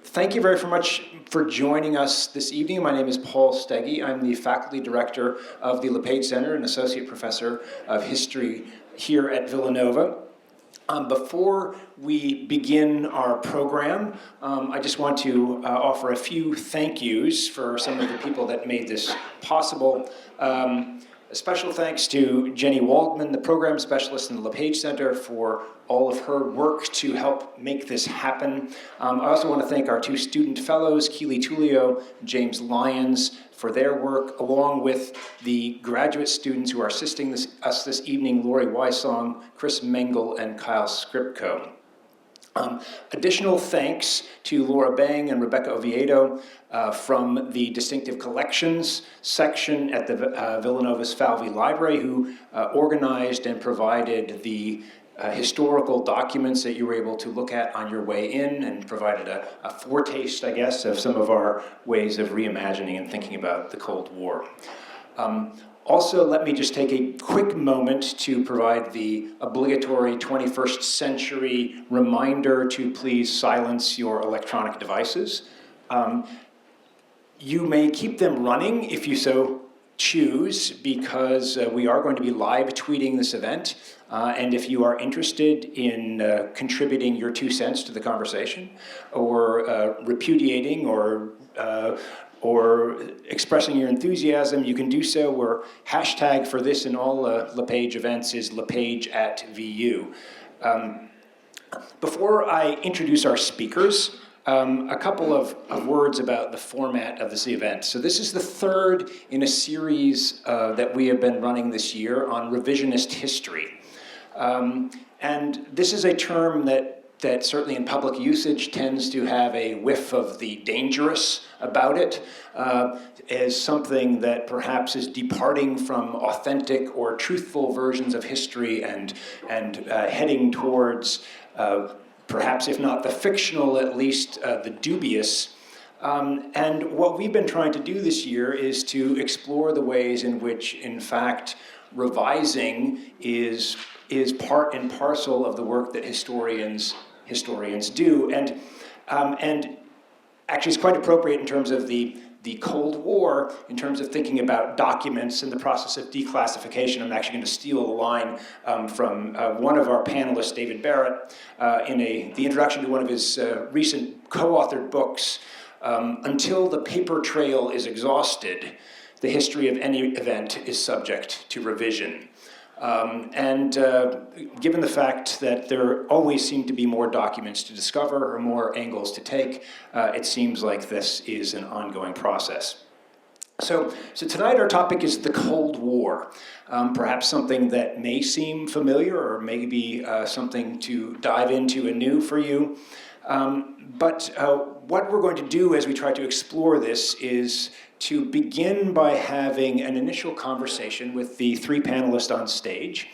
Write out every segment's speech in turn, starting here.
Thank you very much for joining us this evening. My name is Paul Steggy. I'm the faculty director of the Lepage Center and associate professor of history here at Villanova. Before we begin our program, I just want to offer a few thank yous for some of the people that made this possible. A special thanks to Jenny Waldman, the program specialist in the Lepage Center, for all of her work to help make this happen. I also want to thank our two student fellows, Keely Tullio and James Lyons, for their work, along with the graduate students who are assisting us this evening, Lori Wysong, Chris Mengel, and Kyle Skripko. Additional thanks to Laura Bang and Rebecca Oviedo from the Distinctive Collections section at the Villanova's Falvey Library, who organized and provided the historical documents that you were able to look at on your way in, and provided a foretaste, I guess, of some of our ways of reimagining and thinking about the Cold War. Also, let me just take a quick moment to provide the obligatory 21st century reminder to please silence your electronic devices. You may keep them running if you so choose, because we are going to be live tweeting this event. And if you are interested in contributing your 2 cents to the conversation, or repudiating or expressing your enthusiasm, you can do so. We're hashtag for this and all Lepage events is lepage@VU. Before I introduce our speakers, a couple of words about the format of this event. So this is the third in a series that we have been running this year on revisionist history. And this is a term that certainly in public usage tends to have a whiff of the dangerous about it, as something that perhaps is departing from authentic or truthful versions of history and heading towards perhaps, if not the fictional, at least the dubious. And what we've been trying to do this year is to explore the ways in which, in fact, revising is part and parcel of the work that historians do. And actually it's quite appropriate in terms of the Cold War, in terms of thinking about documents and the process of declassification. I'm actually going to steal a line from one of our panelists, David Barrett, in the introduction to one of his recent co-authored books. Until the paper trail is exhausted, the history of any event is subject to revision. Given the fact that there always seem to be more documents to discover or more angles to take, it seems like this is an ongoing process. So tonight our topic is the Cold War, perhaps something that may seem familiar or maybe something to dive into anew for you. But what we're going to do as we try to explore this is to begin by having an initial conversation with the 3 panelists on stage.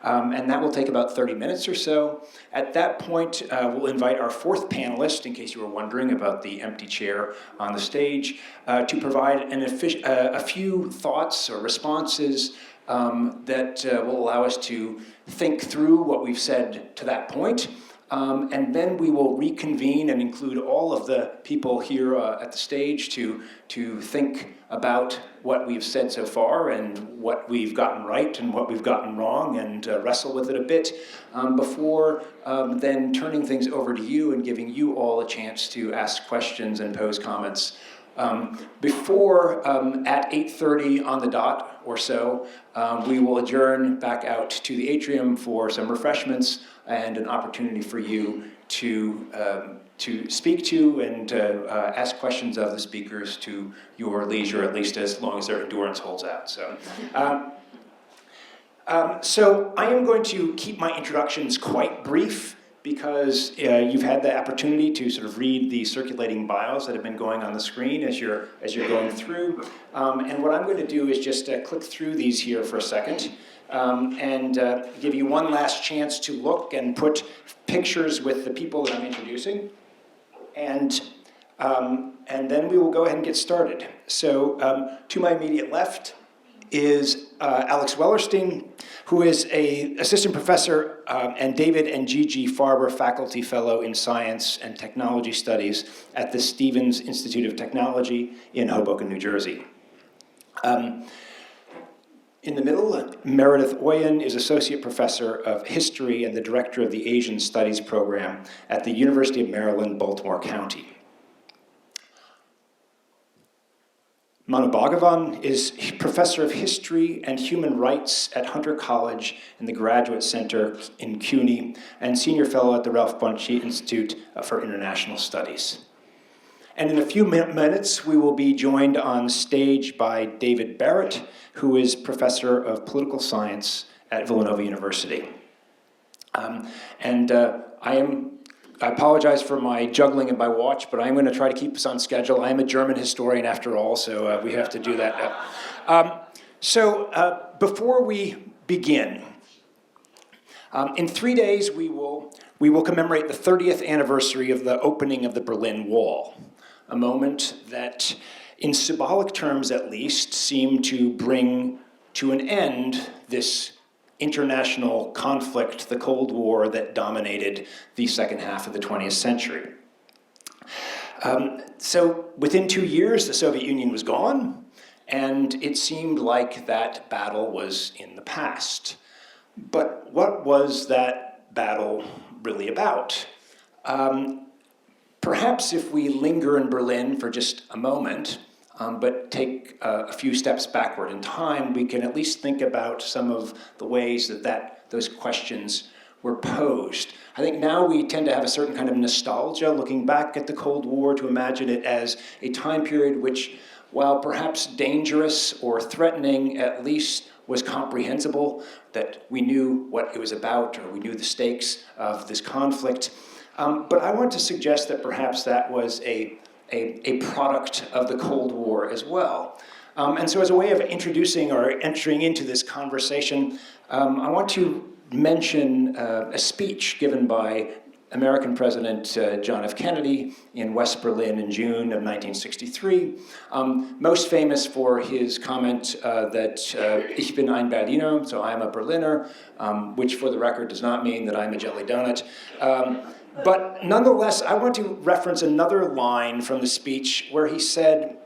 And that will take about 30 minutes or so. At that point, we'll invite our 4th panelist, in case you were wondering about the empty chair on the stage, to provide a few thoughts or responses that will allow us to think through what we've said to that point. And then we will reconvene and include all of the people here at the stage to think about what we've said so far and what we've gotten right and what we've gotten wrong, and wrestle with it a bit before then turning things over to you and giving you all a chance to ask questions and pose comments. Before at 8:30 on the dot or so, we will adjourn back out to the atrium for some refreshments and an opportunity for you to speak to and ask questions of the speakers to your leisure, at least as long as their endurance holds out. So I am going to keep my introductions quite brief, because you've had the opportunity to sort of read the circulating bios that have been going on the screen as you're going through. And what I'm going to do is just click through these here for a second and give you one last chance to look and put pictures with the people that I'm introducing. And then we will go ahead and get started. So to my immediate left is Alex Wellerstein, who is an assistant professor and David and Gigi Farber Faculty Fellow in Science and Technology Studies at the Stevens Institute of Technology in Hoboken, New Jersey. In the middle, Meredith Oyen is Associate Professor of History and the Director of the Asian Studies Program at the University of Maryland, Baltimore County. Manu Bhagavan is Professor of History and Human Rights at Hunter College in the Graduate Center in CUNY and Senior Fellow at the Ralph Bunche Institute for International Studies. And in a few minutes, we will be joined on stage by David Barrett, who is Professor of Political Science at Villanova University. I apologize for my juggling and my watch, but I'm going to try to keep us on schedule. I am a German historian after all, so we have to do that. Before we begin, in 3 days we will commemorate the 30th anniversary of the opening of the Berlin Wall, a moment that, in symbolic terms at least, seemed to bring to an end this international conflict, the Cold War that dominated the second half of the 20th century. So within 2 years, the Soviet Union was gone, and it seemed like that battle was in the past. But what was that battle really about? Perhaps if we linger in Berlin for just a moment, but take a few steps backward in time, we can at least think about some of the ways that those questions were posed. I think now we tend to have a certain kind of nostalgia looking back at the Cold War to imagine it as a time period which, while perhaps dangerous or threatening, at least was comprehensible, that we knew what it was about or we knew the stakes of this conflict. But I want to suggest that perhaps that was a product of the Cold War as well. And so as a way of introducing or entering into this conversation, I want to mention a speech given by American President John F. Kennedy in West Berlin in June of 1963, most famous for his comment that Ich bin ein Berliner, so I'm a Berliner, which for the record does not mean that I'm a jelly donut. But nonetheless, I want to reference another line from the speech where he said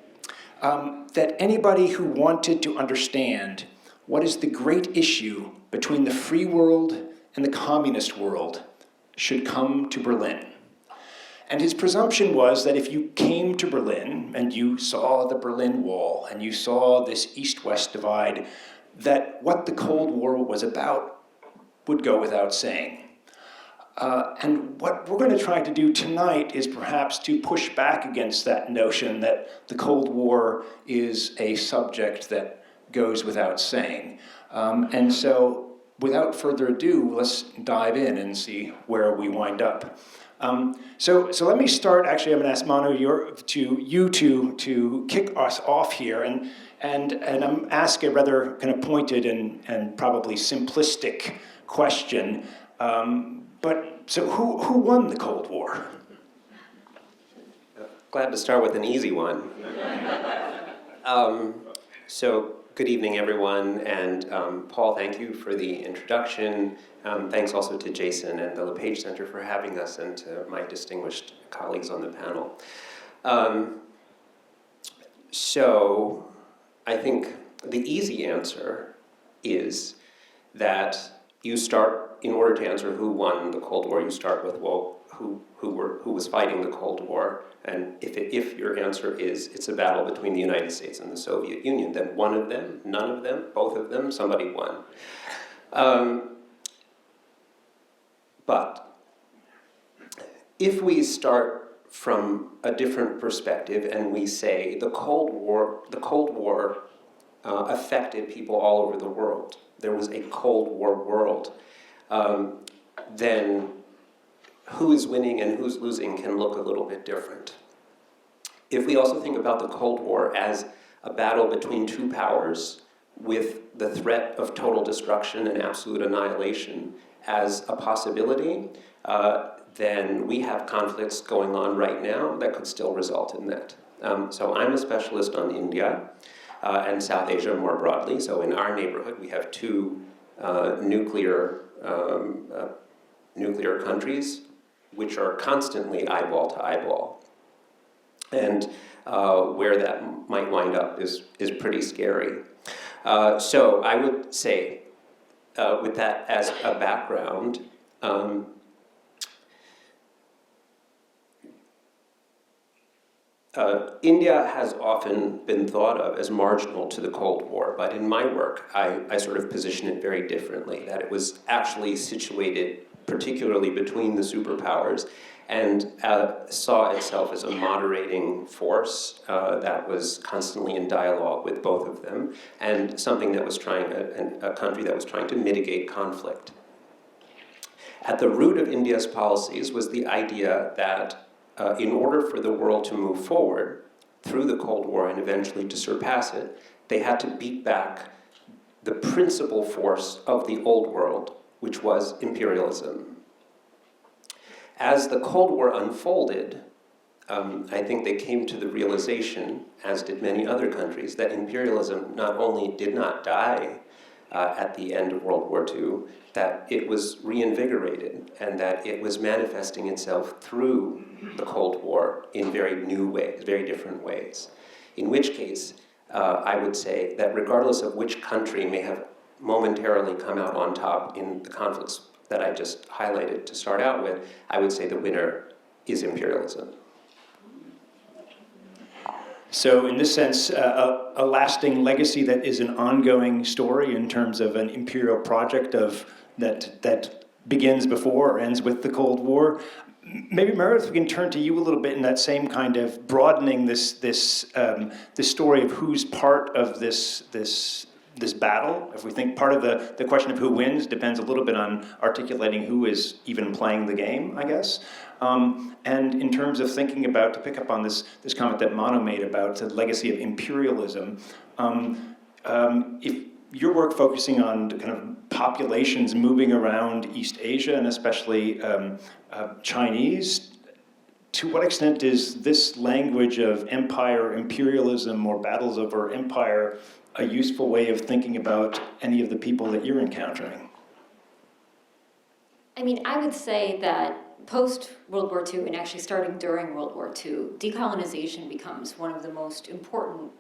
that anybody who wanted to understand what is the great issue between the free world and the communist world should come to Berlin. And his presumption was that if you came to Berlin and you saw the Berlin Wall and you saw this East-West divide, that what the Cold War was about would go without saying. And what we're going to try to do tonight is perhaps to push back against that notion that the Cold War is a subject that goes without saying. And so, without further ado, let's dive in and see where we wind up. So let me start. Actually, I'm going to ask Manu to kick us off here, and I'm ask a rather kind of pointed and probably simplistic question. But so who won the Cold War? Glad to start with an easy one. So good evening, everyone, and Paul, thank you for the introduction. Thanks also to Jason and the Lepage Center for having us, and to my distinguished colleagues on the panel. So I think the easy answer is that you start, in order to answer who won the Cold War, you start with, well, who was fighting the Cold War, and if your answer is it's a battle between the United States and the Soviet Union, then one of them, none of them, both of them, somebody won. But if we start from a different perspective and we say the Cold War affected people all over the world, there was a Cold War world, then who is winning and who's losing can look a little bit different. If we also think about the Cold War as a battle between two powers with the threat of total destruction and absolute annihilation as a possibility, then we have conflicts going on right now that could still result in that. So I'm a specialist on India. and South Asia more broadly. So in our neighborhood, we have two nuclear countries, which are constantly eyeball to eyeball. And where that might wind up is pretty scary. So I would say, with that as a background, India has often been thought of as marginal to the Cold War, but in my work, I sort of position it very differently, that it was actually situated particularly between the superpowers and saw itself as a moderating force that was constantly in dialogue with both of them, and something that was trying, a country that was trying to mitigate conflict. At the root of India's policies was the idea that in order for the world to move forward through the Cold War and eventually to surpass it, they had to beat back the principal force of the old world, which was imperialism. As the Cold War unfolded, I think they came to the realization, as did many other countries, that imperialism not only did not die at the end of World War II, that it was reinvigorated and that it was manifesting itself through the Cold War in very new ways, very different ways. In which case, I would say that regardless of which country may have momentarily come out on top in the conflicts that I just highlighted to start out with, I would say the winner is imperialism. So in this sense, a lasting legacy that is an ongoing story in terms of an imperial project that begins before or ends with the Cold War. Maybe Meredith, we can turn to you a little bit in that same kind of broadening this story of who's part of this battle. If we think part of the question of who wins depends a little bit on articulating who is even playing the game, I guess. And in terms of thinking about, to pick up on this comment that Manu made about the legacy of imperialism, if your work focusing on kind of populations moving around East Asia and especially Chinese, to what extent is this language of empire, imperialism, or battles over empire a useful way of thinking about any of the people that you're encountering? I mean, I would say that post-World War II, and actually starting during World War II, decolonization becomes one of the most important,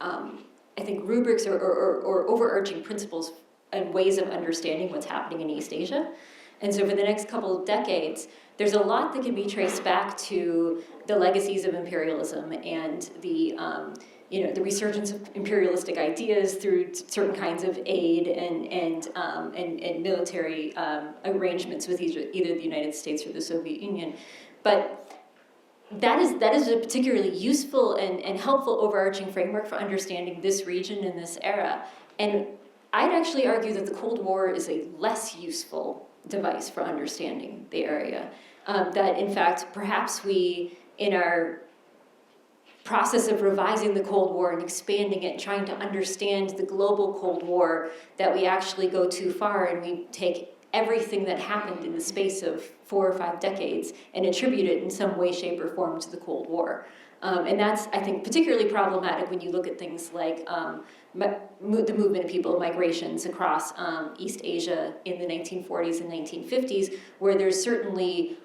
I think, rubrics or overarching principles and ways of understanding what's happening in East Asia. And so for the next couple of decades, there's a lot that can be traced back to the legacies of imperialism and the resurgence of imperialistic ideas through certain kinds of aid and military arrangements with either the United States or the Soviet Union. But that is a particularly useful and helpful overarching framework for understanding this region and this era. And I'd actually argue that the Cold War is a less useful device for understanding the area. That in fact, perhaps we, in our process of revising the Cold War and expanding it, trying to understand the global Cold War, that we actually go too far and we take everything that happened in the space of 4 or 5 decades and attribute it in some way, shape, or form to the Cold War. And that's, I think, particularly problematic when you look at things like the movement of people, migrations across East Asia in the 1940s and 1950s, where there's certainly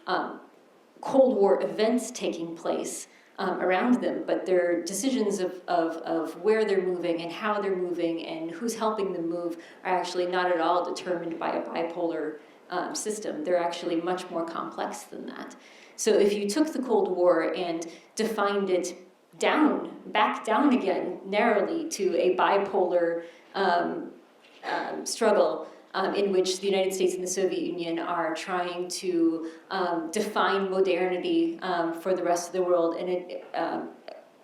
Cold War events taking place around them, but their decisions of where they're moving and how they're moving and who's helping them move are actually not at all determined by a bipolar system. They're actually much more complex than that. So if you took the Cold War and defined it back down again, narrowly to a bipolar struggle in which the United States and the Soviet Union are trying to define modernity for the rest of the world and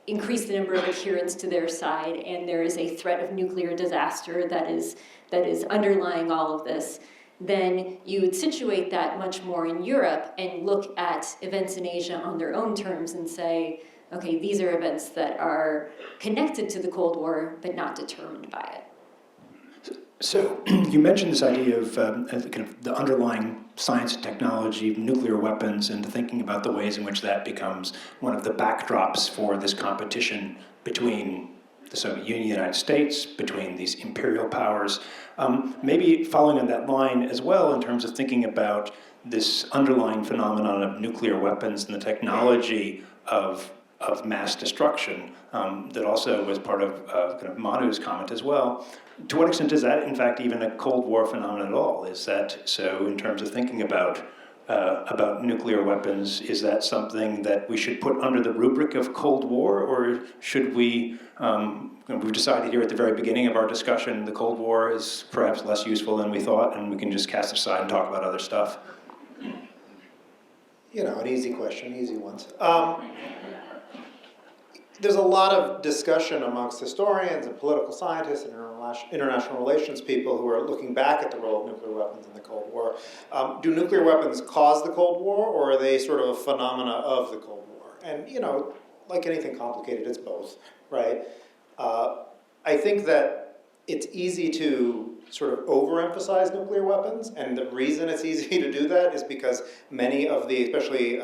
increase the number of adherents to their side, and there is a threat of nuclear disaster that is underlying all of this, then you would situate that much more in Europe and look at events in Asia on their own terms and say, okay, these are events that are connected to the Cold War, but not determined by it. So you mentioned this idea of kind of the underlying science and technology, nuclear weapons, and thinking about the ways in which that becomes one of the backdrops for this competition between the Soviet Union, United States, between these imperial powers. Maybe following on that line as well in terms of thinking about this underlying phenomenon of nuclear weapons and the technology of mass destruction that also was part of kind of Manu's comment as well. To what extent is that, in fact, even a Cold War phenomenon at all? Is that so in terms of thinking about nuclear weapons, is that something that we should put under the rubric of Cold War, or should we've decided here at the very beginning of our discussion the Cold War is perhaps less useful than we thought, and we can just cast it aside and talk about other stuff? You know, an easy question, easy ones. There's a lot of discussion amongst historians and political scientists and international relations people who are looking back at the role of nuclear weapons in the Cold War. Do nuclear weapons cause the Cold War, or are they sort of a phenomena of the Cold War? And, you know, like anything complicated, it's both, right? I think that it's easy to sort of overemphasize nuclear weapons, and the reason it's easy to do that is because many of the, especially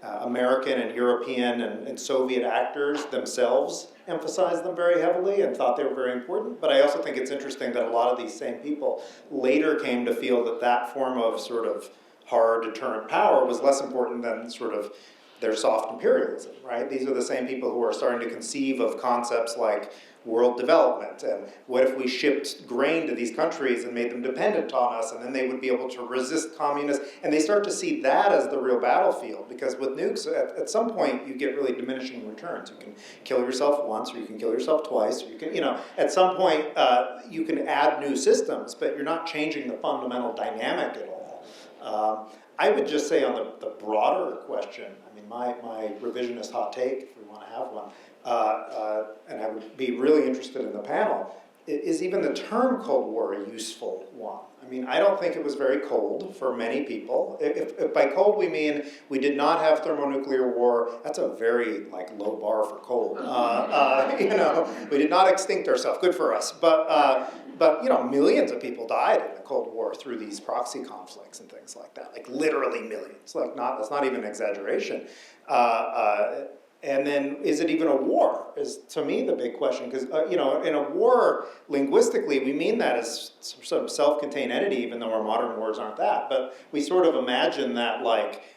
American and European and Soviet actors themselves emphasized them very heavily and thought they were very important. But I also think it's interesting that a lot of these same people later came to feel that that form of sort of hard deterrent power was less important than sort of their soft imperialism, right? These are the same people who are starting to conceive of concepts like world development, and what if we shipped grain to these countries and made them dependent on us, and then they would be able to resist communists, and they start to see that as the real battlefield, because with nukes, at some point, you get really diminishing returns. You can kill yourself once, or you can kill yourself twice, or you can, you know, at some point, you can add new systems, but you're not changing the fundamental dynamic at all. I would just say on the broader question, I mean, my revisionist hot take, if we want to have one, and I would be really interested in the panel, is even the term Cold War a useful one? I mean, I don't think it was very cold for many people. If by cold we mean we did not have thermonuclear war, that's a very low bar for cold. You know, we did not extinct ourselves. Good for us. But you know, millions of people died in the Cold War through these proxy conflicts and things like that. Like literally millions. That's not even an exaggeration. And then, is it even a war? Is, to me, the big question. Because, you know, in a war, linguistically, we mean that as some sort of self-contained entity, even though our modern wars aren't that. But we sort of imagine that,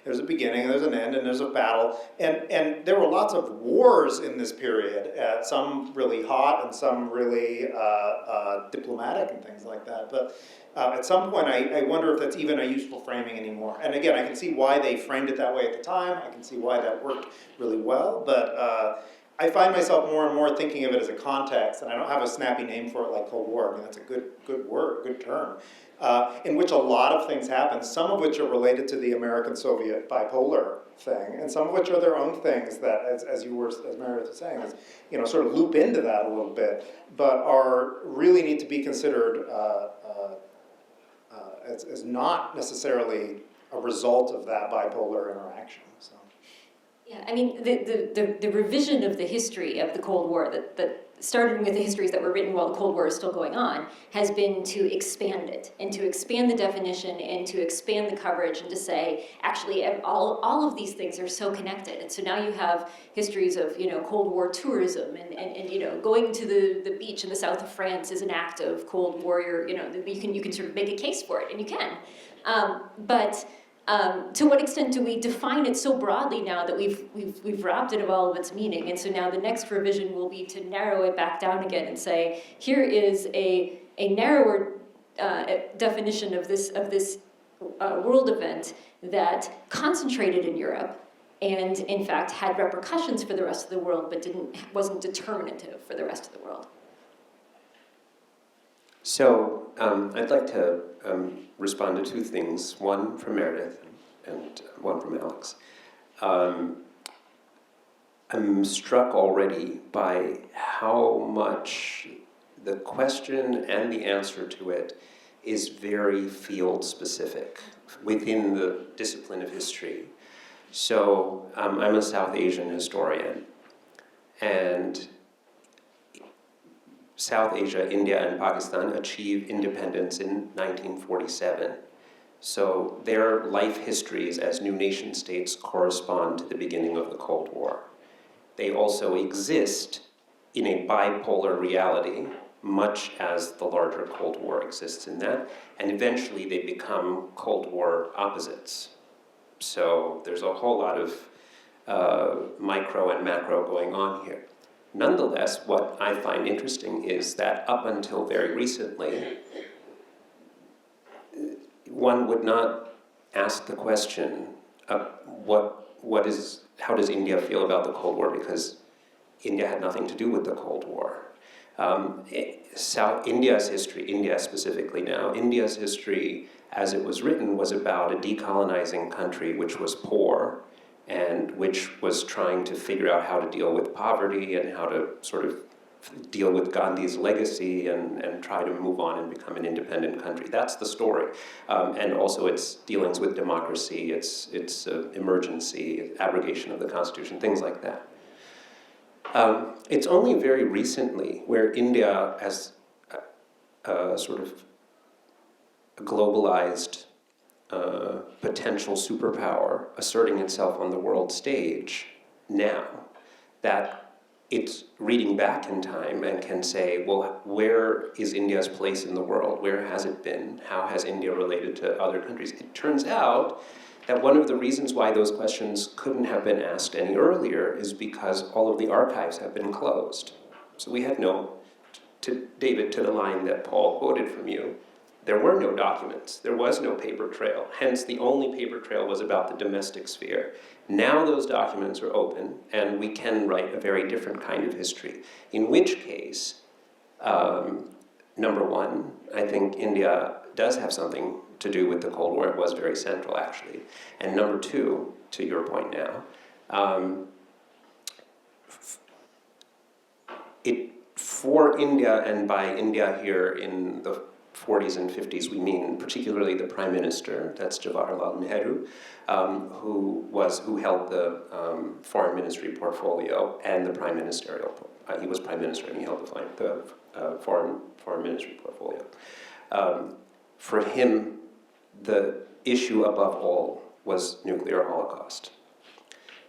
there's a beginning, and there's an end, and there's a battle. And there were lots of wars in this period, some really hot and some really diplomatic and things like that. But at some point, I wonder if that's even a useful framing anymore. And again, I can see why they framed it that way at the time. I can see why that worked really well. But I find myself more and more thinking of it as a context, and I don't have a snappy name for it like Cold War. I mean, that's a good word, good term, in which a lot of things happen, some of which are related to the American-Soviet bipolar thing, and some of which are their own things that, as Meredith was saying, you know, sort of loop into that a little bit, but really need to be considered as not necessarily a result of that bipolar interaction. So. Yeah, I mean, the revision of the history of the Cold War that started with the histories that were written while the Cold War is still going on has been to expand it, and to expand the definition, and to expand the coverage, and to say, actually, all of these things are so connected. And so now you have histories of, you know, Cold War tourism, and you know, going to the beach in the south of France is an act of Cold Warrior, you know, you can sort of make a case for it, and you can. To what extent do we define it so broadly now that we've robbed it of all of its meaning? And so now the next revision will be to narrow it back down again and say, here is a narrower definition of this world event that concentrated in Europe and in fact had repercussions for the rest of the world, but wasn't determinative for the rest of the world. So I'd like to respond to two things, one from Meredith and one from Alex. I'm struck already by how much the question and the answer to it is very field-specific within the discipline of history. So I'm a South Asian historian, and South Asia, India, and Pakistan achieved independence in 1947. So their life histories as new nation states correspond to the beginning of the Cold War. They also exist in a bipolar reality, much as the larger Cold War exists in that, and eventually they become Cold War opposites. So there's a whole lot of micro and macro going on here. Nonetheless, what I find interesting is that up until very recently, one would not ask the question of how does India feel about the Cold War, because India had nothing to do with the Cold War. India's history, India specifically now, India's history as it was written was about a decolonizing country which was poor and which was trying to figure out how to deal with poverty and how to sort of deal with Gandhi's legacy and try to move on and become an independent country. That's the story. And also its dealings with democracy, its emergency, abrogation of the constitution, things like that. It's only very recently where India, as a sort of globalized potential superpower asserting itself on the world stage now, that it's reading back in time and can say, well, where is India's place in the world? Where has it been? How has India related to other countries? It turns out that one of the reasons why those questions couldn't have been asked any earlier is because all of the archives have been closed. So we had David, to the line that Paul quoted from you, there were no documents. There was no paper trail. Hence, the only paper trail was about the domestic sphere. Now those documents are open, and we can write a very different kind of history. In which case, number one, I think India does have something to do with the Cold War. It was very central, actually. And number two, to your point now, for India, and by India here in the 40s and 50s, we mean particularly the Prime Minister, that's Jawaharlal Nehru, who held the foreign ministry portfolio and the prime ministerial. He was Prime Minister and he held the foreign ministry portfolio. For him, the issue above all was nuclear holocaust.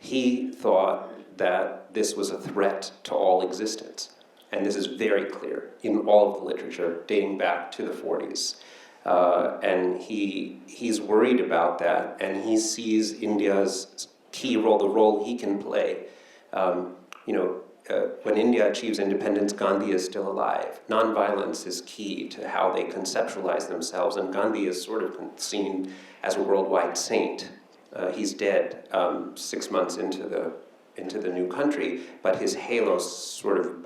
He thought that this was a threat to all existence. And this is very clear in all of the literature dating back to the 40s. And he's worried about that, and he sees India's key role, the role he can play. When India achieves independence, Gandhi is still alive. Nonviolence is key to how they conceptualize themselves, and Gandhi is sort of seen as a worldwide saint. He's dead 6 months into the new country, but his halo sort of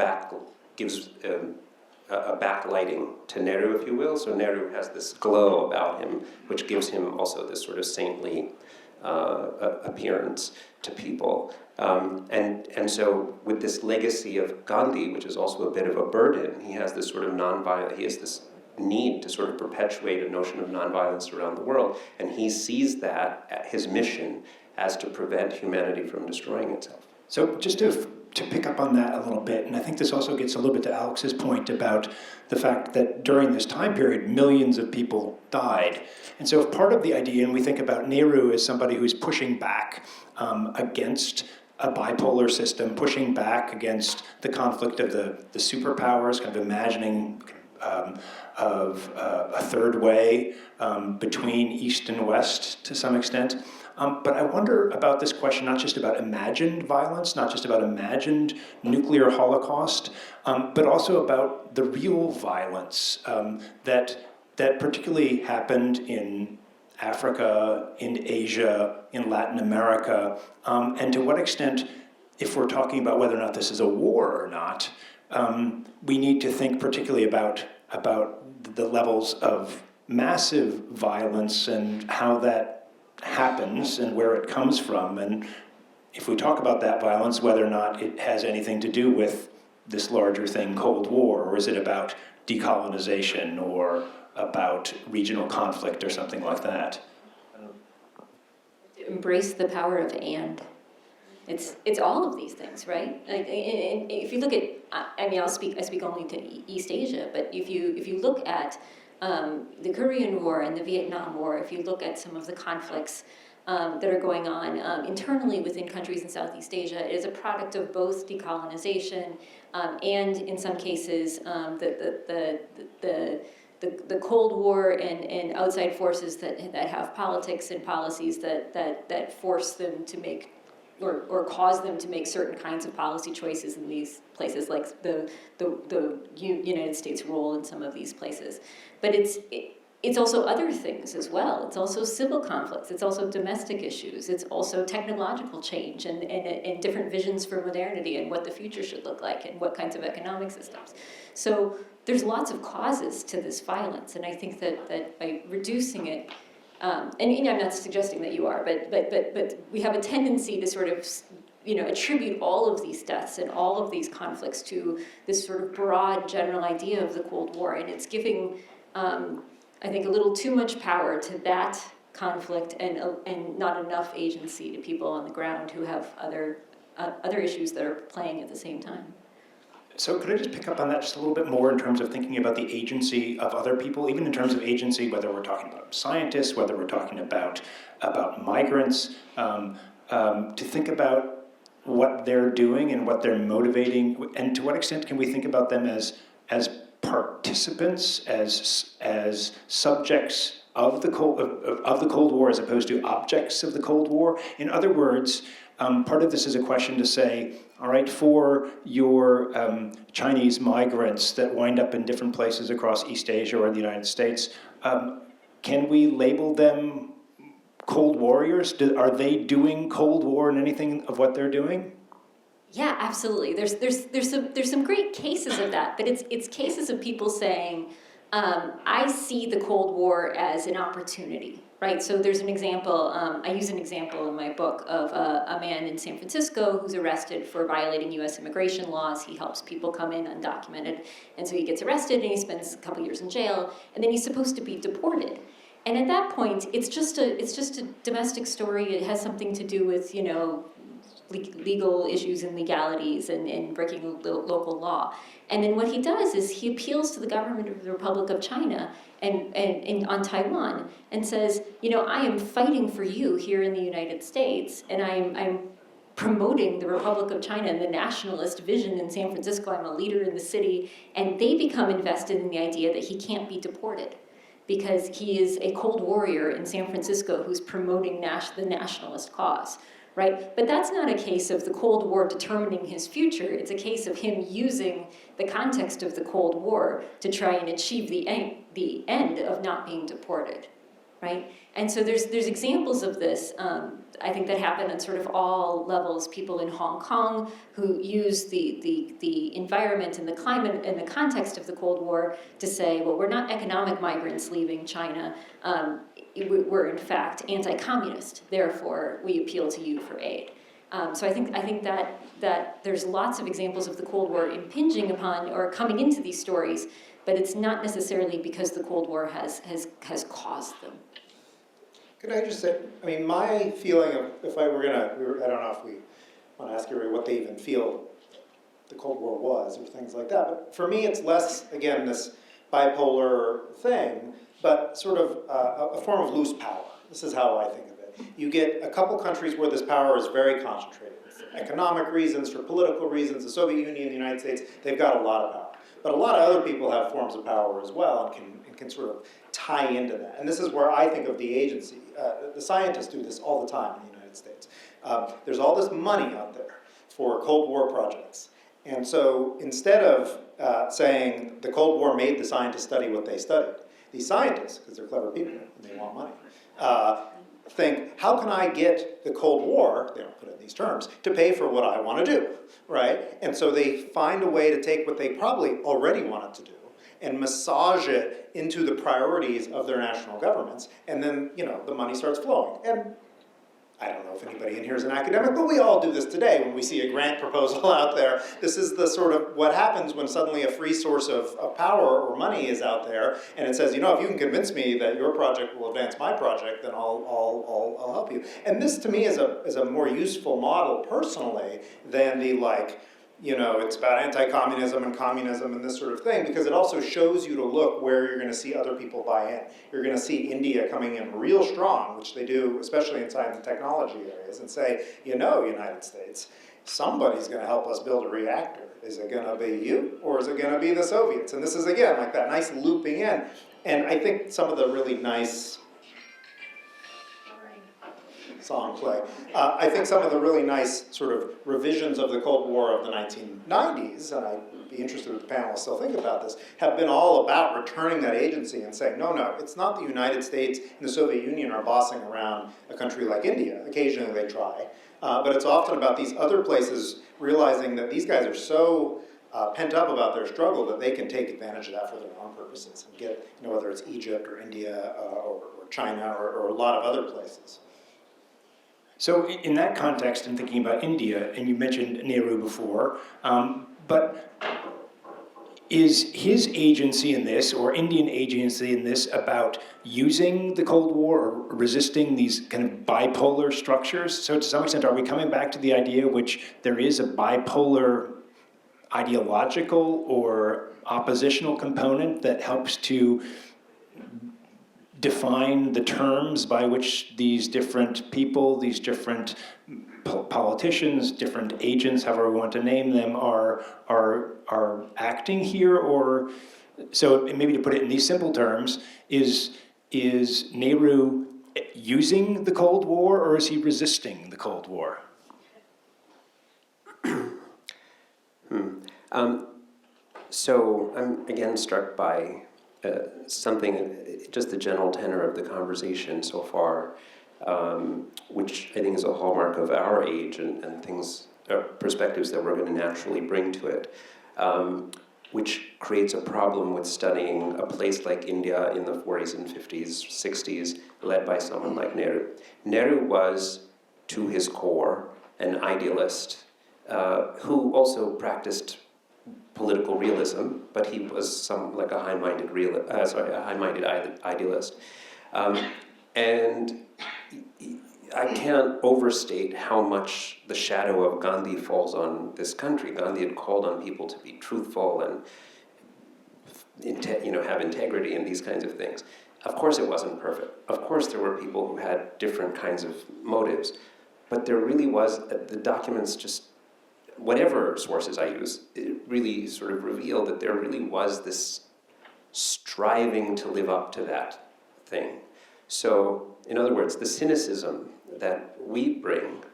gives a backlighting to Nehru, if you will. So Nehru has this glow about him, which gives him also this sort of saintly appearance to people. And so with this legacy of Gandhi, which is also a bit of a burden, he has this sort of he has this need to sort of perpetuate a notion of nonviolence around the world, and he sees that, his mission, as to prevent humanity from destroying itself. So just to pick up on that a little bit, and I think this also gets a little bit to Alex's point about the fact that during this time period, millions of people died. And so if part of the idea, and we think about Nehru as somebody who's pushing back against a bipolar system, pushing back against the conflict of the superpowers, kind of imagining of a third way between East and West to some extent. But I wonder about this question, not just about imagined violence, not just about imagined nuclear holocaust, but also about the real violence that particularly happened in Africa, in Asia, in Latin America, and to what extent, if we're talking about whether or not this is a war or not, we need to think particularly about the levels of massive violence and how that happens and where it comes from, and if we talk about that violence, whether or not it has anything to do with this larger thing, Cold War, or is it about decolonization or about regional conflict or something like that? Embrace the power of and. It's all of these things, right? Like, if you look at, I speak only to East Asia, but if you look at the Korean War and the Vietnam War, if you look at some of the conflicts that are going on internally within countries in Southeast Asia. It is a product of both decolonization and, in some cases, the Cold War and outside forces that have politics and policies that force them to make or cause them to make certain kinds of policy choices in these places, like the United States role in some of these places. But it's also other things as well. It's also civil conflicts. It's also domestic issues. It's also technological change and different visions for modernity and what the future should look like and what kinds of economic systems. So there's lots of causes to this violence, and I think that by reducing it, and I'm not suggesting that you are, but we have a tendency to sort of attribute all of these deaths and all of these conflicts to this sort of broad general idea of the Cold War, and it's giving I think a little too much power to that conflict and not enough agency to people on the ground who have other issues that are playing at the same time. So could I just pick up on that just a little bit more in terms of thinking about the agency of other people, even in terms of agency, whether we're talking about scientists, whether we're talking about migrants, to think about what they're doing and what they're motivating, and to what extent can we think about them as participants, as subjects of the Cold War as opposed to objects of the Cold War? In other words, part of this is a question to say, all right, for your Chinese migrants that wind up in different places across East Asia or the United States, can we label them Cold Warriors? Are they doing Cold War in anything of what they're doing? Yeah, absolutely. There's some great cases of that, but it's cases of people saying, I see the Cold War as an opportunity, right? So there's an example, I use an example in my book of a man in San Francisco who's arrested for violating US immigration laws. He helps people come in undocumented, and so he gets arrested and he spends a couple years in jail, and then he's supposed to be deported. And at that point, it's just a domestic story. It has something to do with, legal issues and legalities and breaking local law. And then what he does is he appeals to the government of the Republic of China and on Taiwan and says, I am fighting for you here in the United States, and I'm promoting the Republic of China and the nationalist vision in San Francisco. I'm a leader in the city, and they become invested in the idea that he can't be deported because he is a Cold Warrior in San Francisco who's promoting the nationalist cause. Right? But that's not a case of the Cold War determining his future. It's a case of him using the context of the Cold War to try and achieve the end of not being deported, right? And so there's examples of this, I think, that happen at sort of all levels. People in Hong Kong who use the environment and the climate and the context of the Cold War to say, well, we're not economic migrants leaving China. We're in fact anti-communist, therefore we appeal to you for aid. So I think that there's lots of examples of the Cold War impinging upon or coming into these stories, but it's not necessarily because the Cold War has caused them. Could I just say, my feeling of, if I were I don't know if we want to ask everybody what they even feel the Cold War was or things like that, but for me it's less, again, this bipolar thing, but sort of a form of loose power. This is how I think of it. You get a couple countries where this power is very concentrated. For economic reasons, for political reasons, the Soviet Union, the United States, they've got a lot of power. But a lot of other people have forms of power as well and can sort of tie into that. And this is where I think of the agency. The scientists do this all the time in the United States. There's all this money out there for Cold War projects. And so instead of saying the Cold War made the scientists study what they studied, these scientists, because they're clever people and they want money, think, how can I get the Cold War, they don't put it in these terms, to pay for what I want to do, right? And so they find a way to take what they probably already wanted to do and massage it into the priorities of their national governments, and then, the money starts flowing. And I don't know if anybody in here is an academic, but we all do this today when we see a grant proposal out there. This is the sort of what happens when suddenly a free source of power or money is out there, and it says, if you can convince me that your project will advance my project, then I'll help you. And this, to me, is a more useful model personally than the it's about anti-communism and communism and this sort of thing, because it also shows you to look where you're going to see other people buy in. You're going to see India coming in real strong, which they do, especially in science and technology areas, and say, United States, somebody's going to help us build a reactor. Is it going to be you, or is it going to be the Soviets? And this is, again, like that nice looping in. And I think some of the really nice song play. I think some of the really nice sort of revisions of the Cold War of the 1990s, and I'd be interested if the panelists still think about this, have been all about returning that agency and saying, no, it's not the United States and the Soviet Union are bossing around a country like India. Occasionally they try. But it's often about these other places realizing that these guys are so pent up about their struggle that they can take advantage of that for their own purposes and get, whether it's Egypt or India or China or a lot of other places. So in that context, and thinking about India, and you mentioned Nehru before, but is his agency in this, or Indian agency in this, about using the Cold War or resisting these kind of bipolar structures? So to some extent, are we coming back to the idea which there is a bipolar ideological or oppositional component that helps to define the terms by which these different people, these different politicians, different agents, however we want to name them, are acting here? Or, so maybe to put it in these simple terms, is Nehru using the Cold War, or is he resisting the Cold War? So I'm again struck by something, just the general tenor of the conversation so far, which I think is a hallmark of our age and things, perspectives that we're going to naturally bring to it, which creates a problem with studying a place like India in the 40s and 50s, 60s, led by someone like Nehru. Nehru was, to his core, an idealist who also practiced political realism, but he was a high-minded idealist. And I can't overstate how much the shadow of Gandhi falls on this country. Gandhi had called on people to be truthful and have integrity and these kinds of things. Of course it wasn't perfect. Of course there were people who had different kinds of motives. But there really was, the documents just, whatever sources I use, it really sort of revealed that there really was this striving to live up to that thing. So, in other words, the cynicism that we bring,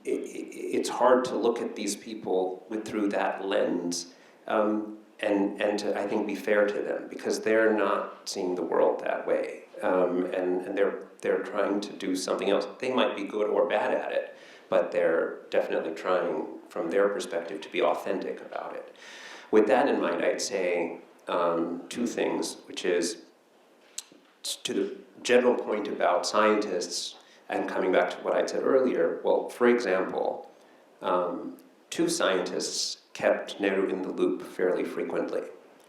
it's hard to look at these people through that lens and to, I think, be fair to them, because they're not seeing the world that way. And they're trying to do something else. They might be good or bad at it, but they're definitely trying, from their perspective, to be authentic about it. With that in mind, I'd say two things, which is to the general point about scientists, and coming back to what I said earlier, well, for example, two scientists kept Nehru in the loop fairly frequently,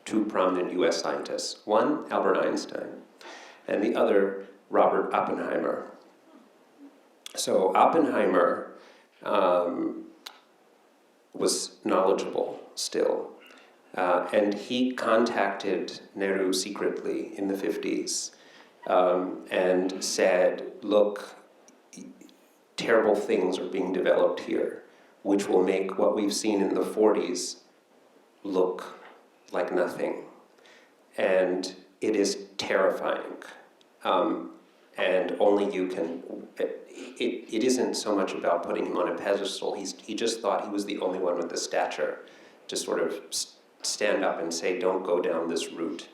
two prominent US scientists. One, Albert Einstein, and the other, Robert Oppenheimer. So Oppenheimer was knowledgeable still, and he contacted Nehru secretly in the 50s and said, look, terrible things are being developed here, which will make what we've seen in the 40s look like nothing. And it is terrifying. And only you can, it isn't so much about putting him on a pedestal. He just thought he was the only one with the stature to sort of stand up and say, don't go down this route.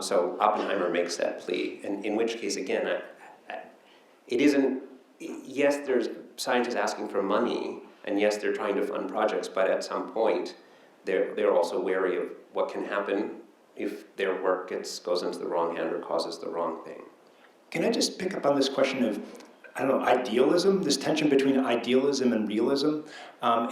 So Oppenheimer makes that plea, and in which case, again, it isn't, yes, there's scientists asking for money, and yes, they're trying to fund projects, but at some point, they're also wary of what can happen if their work goes into the wrong hand or causes the wrong thing. Can I just pick up on this question of, idealism, this tension between idealism and realism,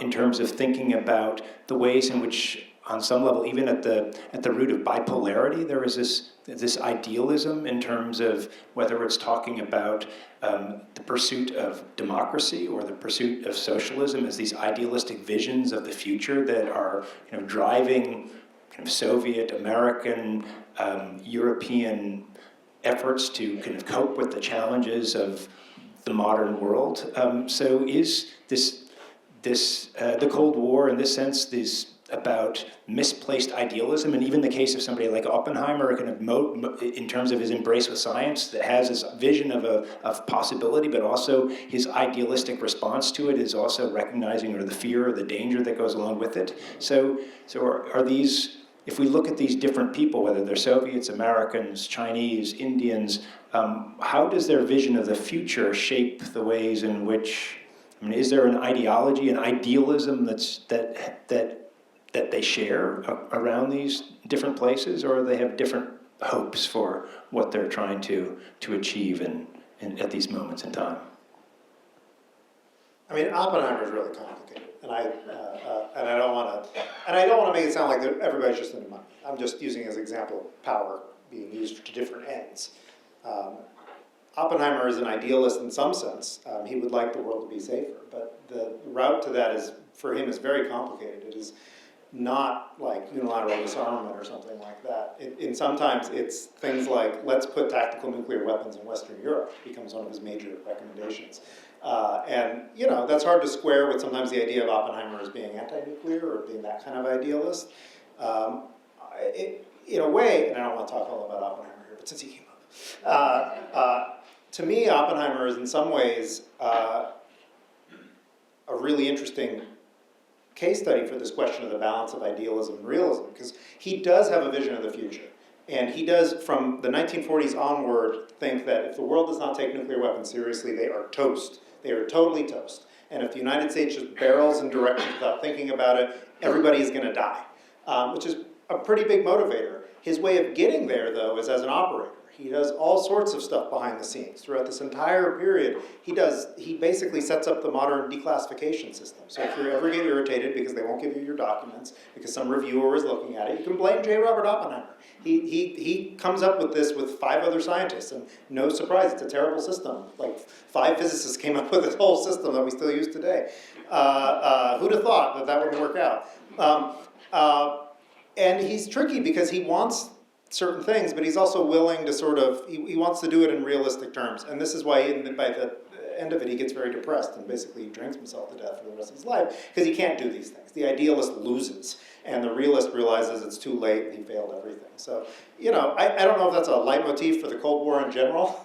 in terms of thinking about the ways in which on some level, even at the root of bipolarity, there is this idealism in terms of whether it's talking about the pursuit of democracy or the pursuit of socialism as these idealistic visions of the future that are driving kind of Soviet, American, European efforts to kind of cope with the challenges of the modern world. So is the Cold War, in this sense, about misplaced idealism, and even the case of somebody like Oppenheimer, kind of in terms of his embrace with science, that has this vision of possibility, but also his idealistic response to it is also recognizing the fear or the danger that goes along with it. So are these, if we look at these different people, whether they're Soviets, Americans, Chinese, Indians, how does their vision of the future shape the ways in which, is there an ideology, an idealism that they share around these different places, or they have different hopes for what they're trying to achieve at these moments in time? Oppenheimer is really complicated, and I don't want to make it sound like everybody's just into money. I'm just using as an example power being used to different ends. Oppenheimer is an idealist in some sense. He would like the world to be safer, but the route to that for him is very complicated. It is not like unilateral disarmament or something like that. Sometimes it's things like, let's put tactical nuclear weapons in Western Europe, becomes one of his major recommendations. And that's hard to square with sometimes the idea of Oppenheimer as being anti-nuclear or being that kind of idealist. In a way, and I don't want to talk all about Oppenheimer here, but since he came up, to me, Oppenheimer is in some ways a really interesting case study for this question of the balance of idealism and realism, because he does have a vision of the future. And he does, from the 1940s onward, think that if the world does not take nuclear weapons seriously, they are toast. They are totally toast. And if the United States just barrels in directions without thinking about it, everybody is going to die, which is a pretty big motivator. His way of getting there, though, is as an operator. He does all sorts of stuff behind the scenes. Throughout this entire period, he basically sets up the modern declassification system. So if you ever get irritated because they won't give you your documents, because some reviewer is looking at it, you can blame J. Robert Oppenheimer. He comes up with this with 5 other scientists, and no surprise, it's a terrible system. Like 5 physicists came up with this whole system that we still use today. Who'd have thought that wouldn't work out? And he's tricky because he wants certain things, but he's also willing to he wants to do it in realistic terms. And this is why by the end of it, he gets very depressed and basically drinks himself to death for the rest of his life, because he can't do these things. The idealist loses, and the realist realizes it's too late and he failed everything. So, I don't know if that's a leitmotif for the Cold War in general.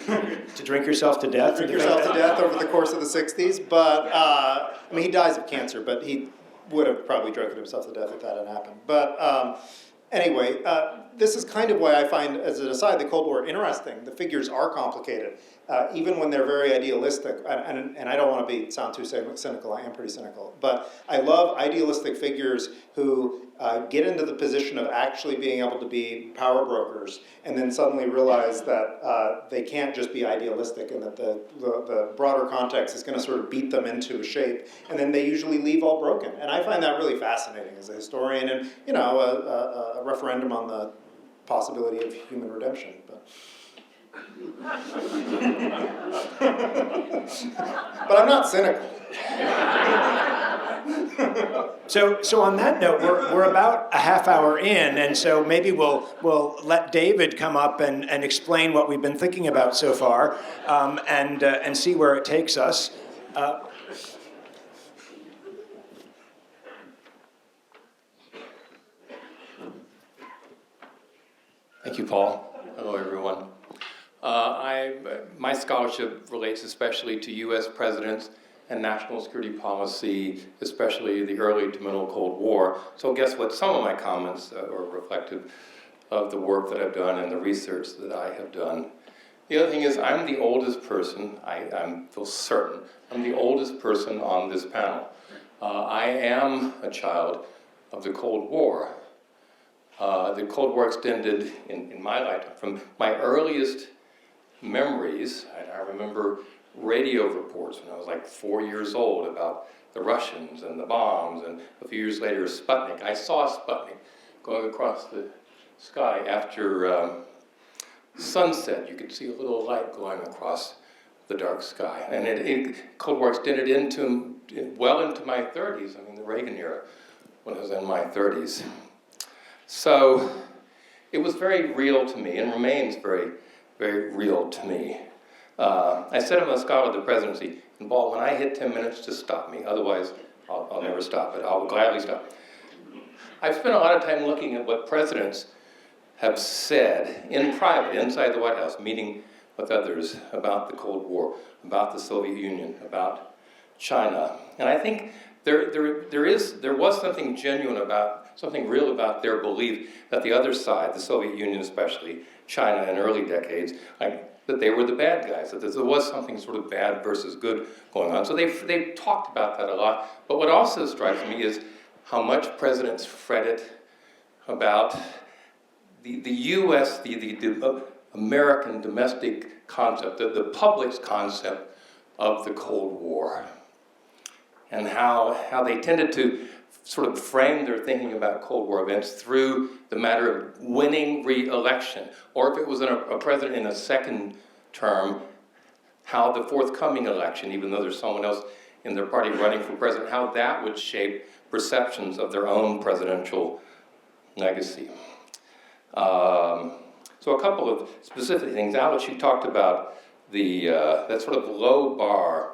To drink yourself to death? Drink yourself to death over the course of the 60s, but, he dies of cancer, but he would have probably drunk himself to death if that had happened. But, anyway, this is kind of why I find, as an aside, the Cold War interesting. The figures are complicated, even when they're very idealistic. And I don't want to sound too cynical. I am pretty cynical. But I love idealistic figures who get into the position of actually being able to be power brokers, and then suddenly realize that they can't just be idealistic, and that the broader context is going to sort of beat them into a shape, and then they usually leave all broken. And I find that really fascinating as a historian, and a referendum on the possibility of human redemption. But I'm not cynical. So on that note, we're about a half hour in, and so maybe we'll let David come up and explain what we've been thinking about so far, and see where it takes us. Thank you, Paul. Hello, everyone. My scholarship relates especially to U.S. presidents and national security policy, especially the early to middle Cold War. So guess what? Some of my comments are reflective of the work that I've done and the research that I have done. The other thing is, I'm the oldest person, I feel certain, I'm the oldest person on this panel. I am a child of the Cold War. The Cold War extended in my lifetime. From my earliest memories, I remember radio reports when I was like 4 years old about the Russians and the bombs, and a few years later Sputnik. I saw Sputnik going across the sky after sunset. You could see a little light going across the dark sky. And Cold War extended well into my 30s, I mean the Reagan era, when I was in my 30s. So it was very real to me and remains very, very real to me. I said I'm a scholar of the presidency, and Paul, when I hit 10 minutes, just stop me. Otherwise, I'll never stop it. I'll gladly stop. I've spent a lot of time looking at what presidents have said in private, inside the White House, meeting with others about the Cold War, about the Soviet Union, about China. And I think there was something genuine something real about their belief that the other side, the Soviet Union especially, China in early decades, that they were the bad guys, that there was something sort of bad versus good going on. So they've talked about that a lot. But what also strikes me is how much presidents fretted about the U.S., the American domestic concept, the public's concept of the Cold War, and how they tended to sort of frame their thinking about Cold War events through the matter of winning re-election, or if it was a president in a second term, how the forthcoming election, even though there's someone else in their party running for president, how that would shape perceptions of their own presidential legacy. So a couple of specific things. Alice, you talked about that sort of low bar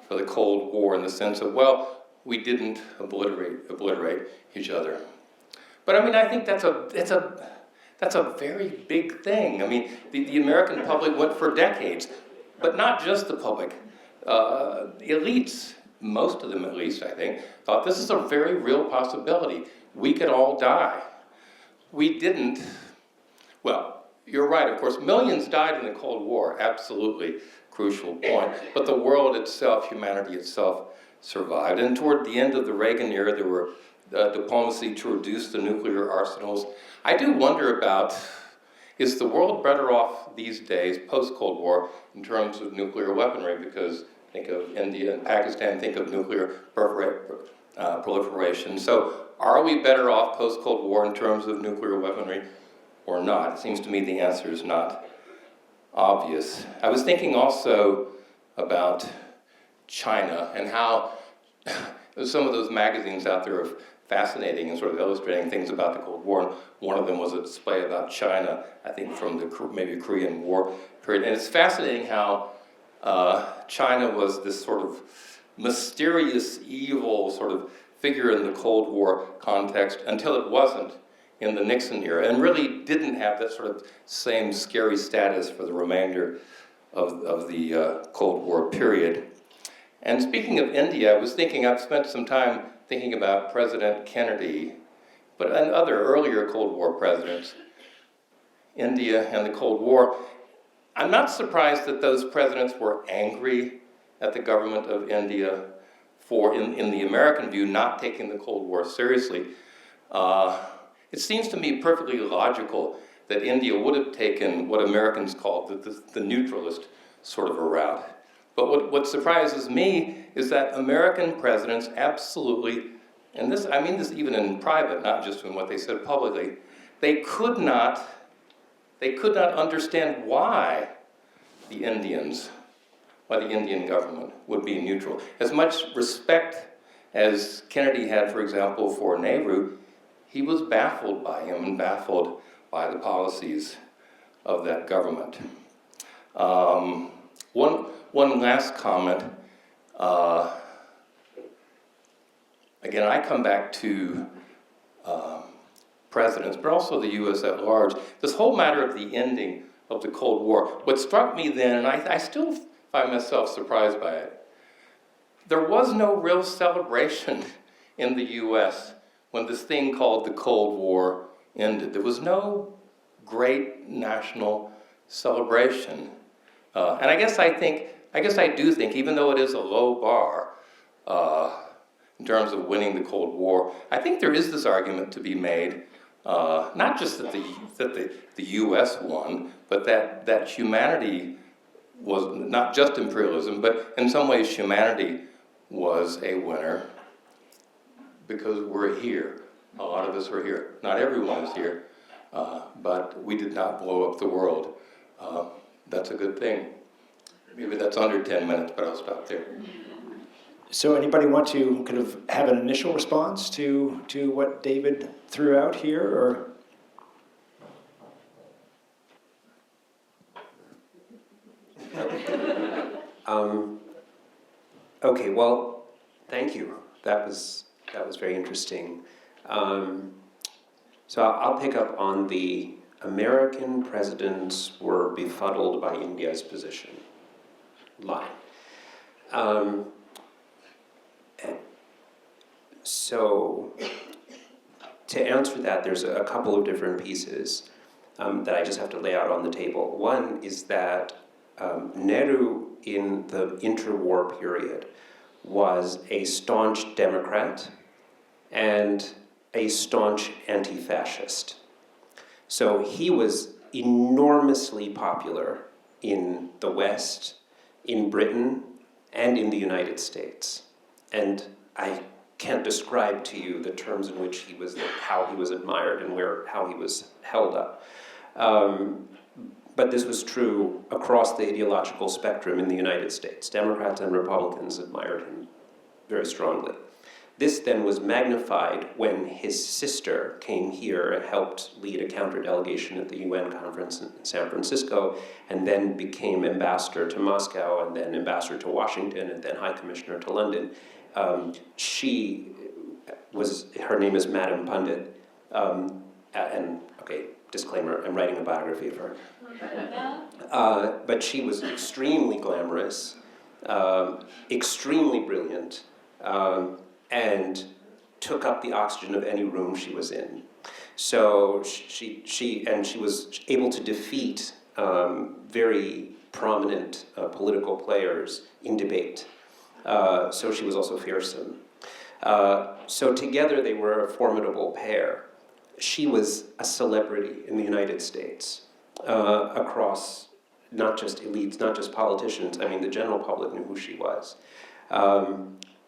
for the Cold War in the sense of, well, we didn't obliterate each other. But I mean, I think that's a very big thing. I mean, the American public went for decades, but not just the public. Elites, most of them at least, I think, thought this is a very real possibility. We could all die. We didn't. Well, you're right, of course. Millions died in the Cold War, absolutely crucial point. But the world itself, humanity itself, survived. And toward the end of the Reagan era, there were diplomacy to reduce the nuclear arsenals. I do wonder about, is the world better off these days, post-Cold War, in terms of nuclear weaponry? Because think of India and Pakistan, think of nuclear proliferation. So are we better off post-Cold War in terms of nuclear weaponry or not? It seems to me the answer is not obvious. I was thinking also about China and how some of those magazines out there are fascinating and sort of illustrating things about the Cold War. One of them was a display about China, I think from the maybe Korean War period. And it's fascinating how China was this sort of mysterious, evil sort of figure in the Cold War context until it wasn't in the Nixon era, and really didn't have that sort of same scary status for the remainder of the Cold War period. And speaking of India, I was thinking, I've spent some time thinking about President Kennedy, and other earlier Cold War presidents, India and the Cold War. I'm not surprised that those presidents were angry at the government of India for, in the American view, not taking the Cold War seriously. It seems to me perfectly logical that India would have taken what Americans called the neutralist sort of a route. But what surprises me is that American presidents absolutely, and this, I mean this even in private, not just in what they said publicly, they could not understand why the Indian government would be neutral. As much respect as Kennedy had, for example, for Nehru, he was baffled by him and baffled by the policies of that government. One last comment. Again, I come back to presidents, but also the U.S. at large. This whole matter of the ending of the Cold War. What struck me then, and I still find myself surprised by it, there was no real celebration in the U.S. when this thing called the Cold War ended. There was no great national celebration. And I guess I do think, even though it is a low bar in terms of winning the Cold War, I think there is this argument to be made, not just that the U.S. won, but that humanity was not just imperialism, but in some ways humanity was a winner because we're here. A lot of us are here. Not everyone is here, but we did not blow up the world. That's a good thing. Maybe that's under 10 minutes, but I'll stop there. So anybody want to kind of have an initial response to what David threw out here, or? Okay, well, thank you. That was very interesting. So I'll pick up on the American presidents were befuddled by India's position line. So to answer that, there's a couple of different pieces that I just have to lay out on the table. One is that Nehru, in the interwar period, was a staunch Democrat and a staunch anti-fascist. So he was enormously popular in the West, in Britain, and in the United States. And I can't describe to you the terms in which he was, how he was admired and how he was held up. But this was true across the ideological spectrum in the United States. Democrats and Republicans admired him very strongly. This then was magnified when his sister came here and helped lead a counter-delegation at the UN conference in San Francisco, and then became ambassador to Moscow, and then ambassador to Washington, and then High Commissioner to London. Her name is Madam Pandit, and okay, disclaimer, I'm writing a biography of her. But she was extremely glamorous, extremely brilliant, and took up the oxygen of any room she was in. So she was able to defeat very prominent political players in debate. So she was also fearsome. So together they were a formidable pair. She was a celebrity in the United States, across not just elites, not just politicians. I mean, the general public knew who she was.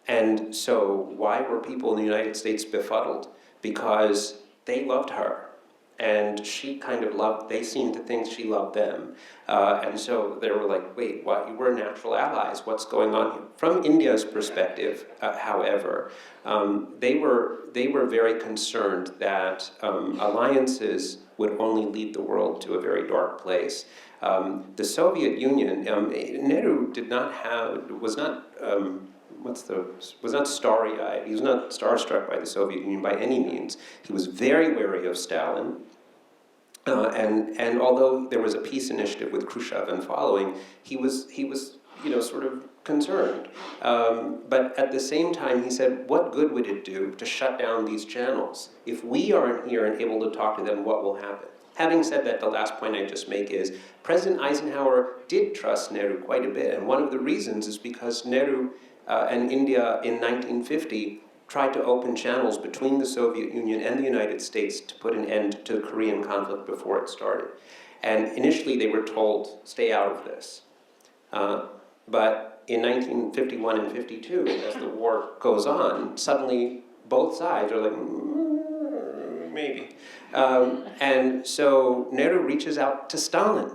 And so why were people in the United States befuddled? Because they loved her. And she kind of they seemed to think she loved them. And so they were like, wait, what? You were natural allies. What's going on here? From India's perspective, however, they were very concerned that alliances would only lead the world to a very dark place. The Soviet Union, Nehru was not starry-eyed. He was not starstruck by the Soviet Union by any means. He was very wary of Stalin. And although there was a peace initiative with Khrushchev and following, he was sort of concerned. But at the same time, he said, what good would it do to shut down these channels? If we aren't here and able to talk to them, what will happen? Having said that, the last point I just make is President Eisenhower did trust Nehru quite a bit. And one of the reasons is because Nehru and India in 1950 tried to open channels between the Soviet Union and the United States to put an end to the Korean conflict before it started. And initially they were told, stay out of this. But in 1951 and 52, as the war goes on, suddenly both sides are like, maybe. And so Nehru reaches out to Stalin.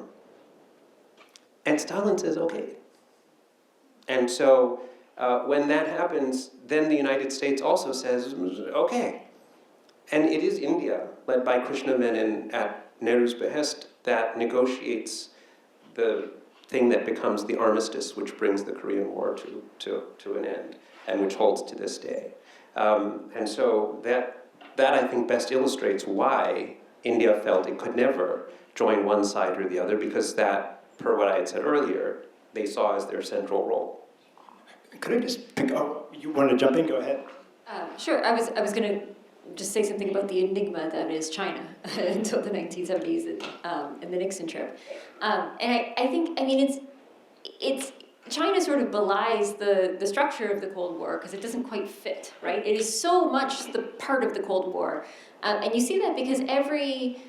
And Stalin says, okay. And so when that happens, then the United States also says, okay. And it is India, led by Krishna Menon at Nehru's behest, that negotiates the thing that becomes the armistice, which brings the Korean War to an end, and which holds to this day. And so that I think best illustrates why India felt it could never join one side or the other, because that, per what I had said earlier, they saw as their central role. Could I just pick up, you wanted to jump in, go ahead. Sure, I was going to just say something about the enigma that is China until the 1970s and the Nixon trip. And I think, I mean, it's China sort of belies the structure of the Cold War because it doesn't quite fit, right? It is so much the part of the Cold War. And you see that because every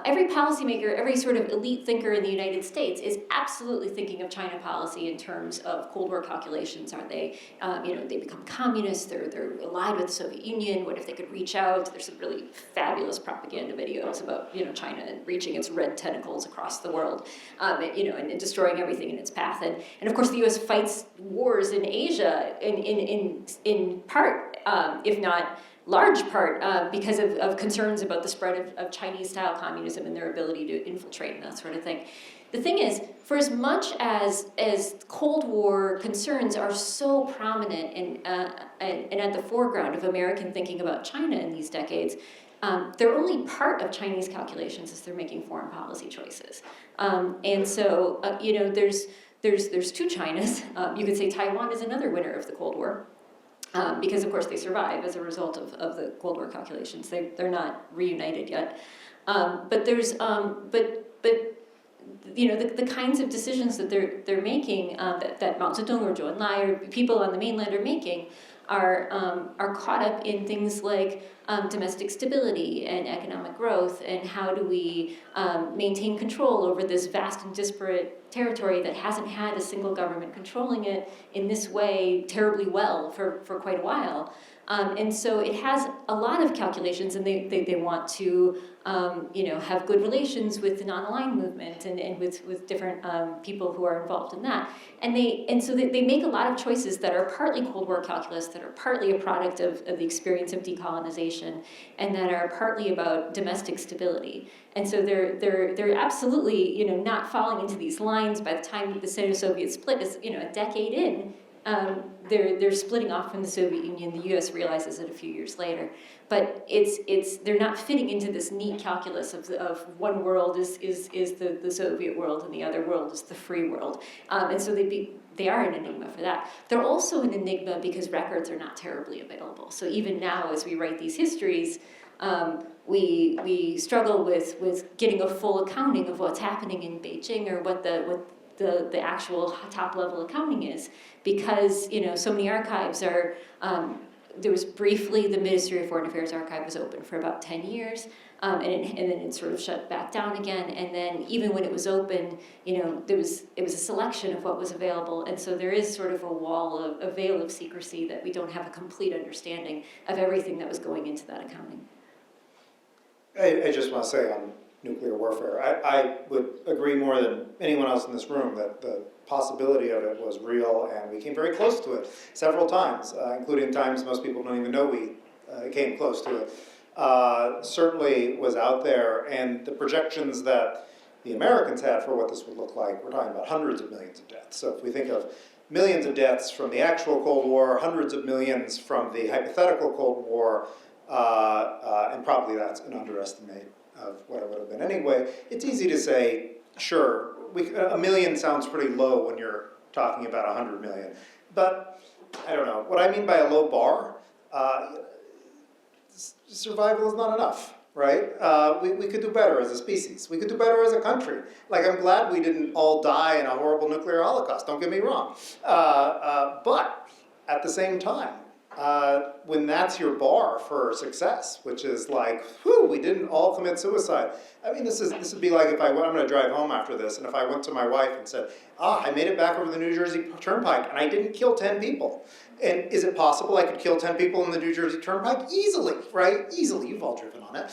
every policymaker, every sort of elite thinker in the United States is absolutely thinking of China policy in terms of Cold War calculations. Are they, they become communists, they're allied with the Soviet Union, what if they could reach out? There's some really fabulous propaganda videos about, China reaching its red tentacles across the world, and destroying everything in its path. And of course the US fights wars in Asia in part, if not large part, because of concerns about the spread of Chinese-style communism and their ability to infiltrate and that sort of thing. The thing is, for as much as Cold War concerns are so prominent and at the foreground of American thinking about China in these decades, they're only part of Chinese calculations as they're making foreign policy choices. And so, there's two Chinas. You could say Taiwan is another winner of the Cold War. Because of course they survive as a result of the Cold War calculations. They're not reunited yet. But there's the kinds of decisions that they're making that Mao Zedong or Zhou Enlai or people on the mainland are making are caught up in things like domestic stability and economic growth, and how do we maintain control over this vast and disparate territory that hasn't had a single government controlling it in this way terribly well for quite a while. And so it has a lot of calculations, and they want to have good relations with the non-aligned movement and with different people who are involved in that. And so they make a lot of choices that are partly Cold War calculus, that are partly a product of the experience of decolonization, and that are partly about domestic stability. And so they're absolutely not falling into these lines. By the time the Sino-Soviet split is a decade in, they're splitting off from the Soviet Union. The U.S. realizes it a few years later, but they're not fitting into this neat calculus of one world is the Soviet world and the other world is the free world, and so they are an enigma for that. They're also an enigma because records are not terribly available. So even now, as we write these histories, we struggle with getting a full accounting of what's happening in Beijing or what the actual top level accounting is, because so many archives are. There was briefly the Ministry of Foreign Affairs archive was open for about 10 years, and then it sort of shut back down again. And then even when it was open, it was a selection of what was available, and so there is sort of a veil of secrecy that we don't have a complete understanding of everything that was going into that accounting. I just want to say on nuclear warfare, I would agree more than anyone else in this room that the possibility of it was real, and we came very close to it several times, including times most people don't even know we came close to it. Certainly was out there, and the projections that the Americans had for what this would look like, we're talking about hundreds of millions of deaths. So if we think of millions of deaths from the actual Cold War, hundreds of millions from the hypothetical Cold War, and probably that's an underestimate of what it would have been anyway, it's easy to say, sure, a million sounds pretty low when you're talking about 100 million. But I don't know. What I mean by a low bar, survival is not enough, right? We could do better as a species. We could do better as a country. Like, I'm glad we didn't all die in a horrible nuclear holocaust, don't get me wrong. But at the same time, when that's your bar for success, which is like, whew, we didn't all commit suicide. I mean, this would be like if I'm going to drive home after this, and if I went to my wife and said, I made it back over the New Jersey Turnpike, and I didn't kill 10 people. And is it possible I could kill 10 people in the New Jersey Turnpike? Easily, right? Easily. You've all driven on it.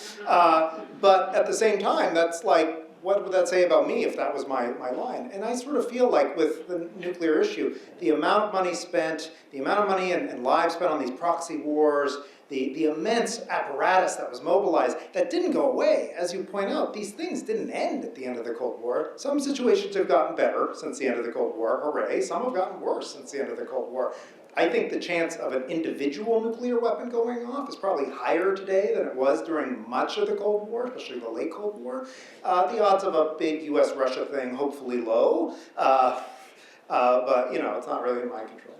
But at the same time, that's like, what would that say about me if that was my line? And I sort of feel like with the nuclear issue, the amount of money spent, the amount of money and lives spent on these proxy wars, the immense apparatus that was mobilized, that didn't go away. As you point out, these things didn't end at the end of the Cold War. Some situations have gotten better since the end of the Cold War, hooray. Some have gotten worse since the end of the Cold War. I think the chance of an individual nuclear weapon going off is probably higher today than it was during much of the Cold War, especially the late Cold War. The odds of a big US-Russia thing, hopefully low, but it's not really in my control.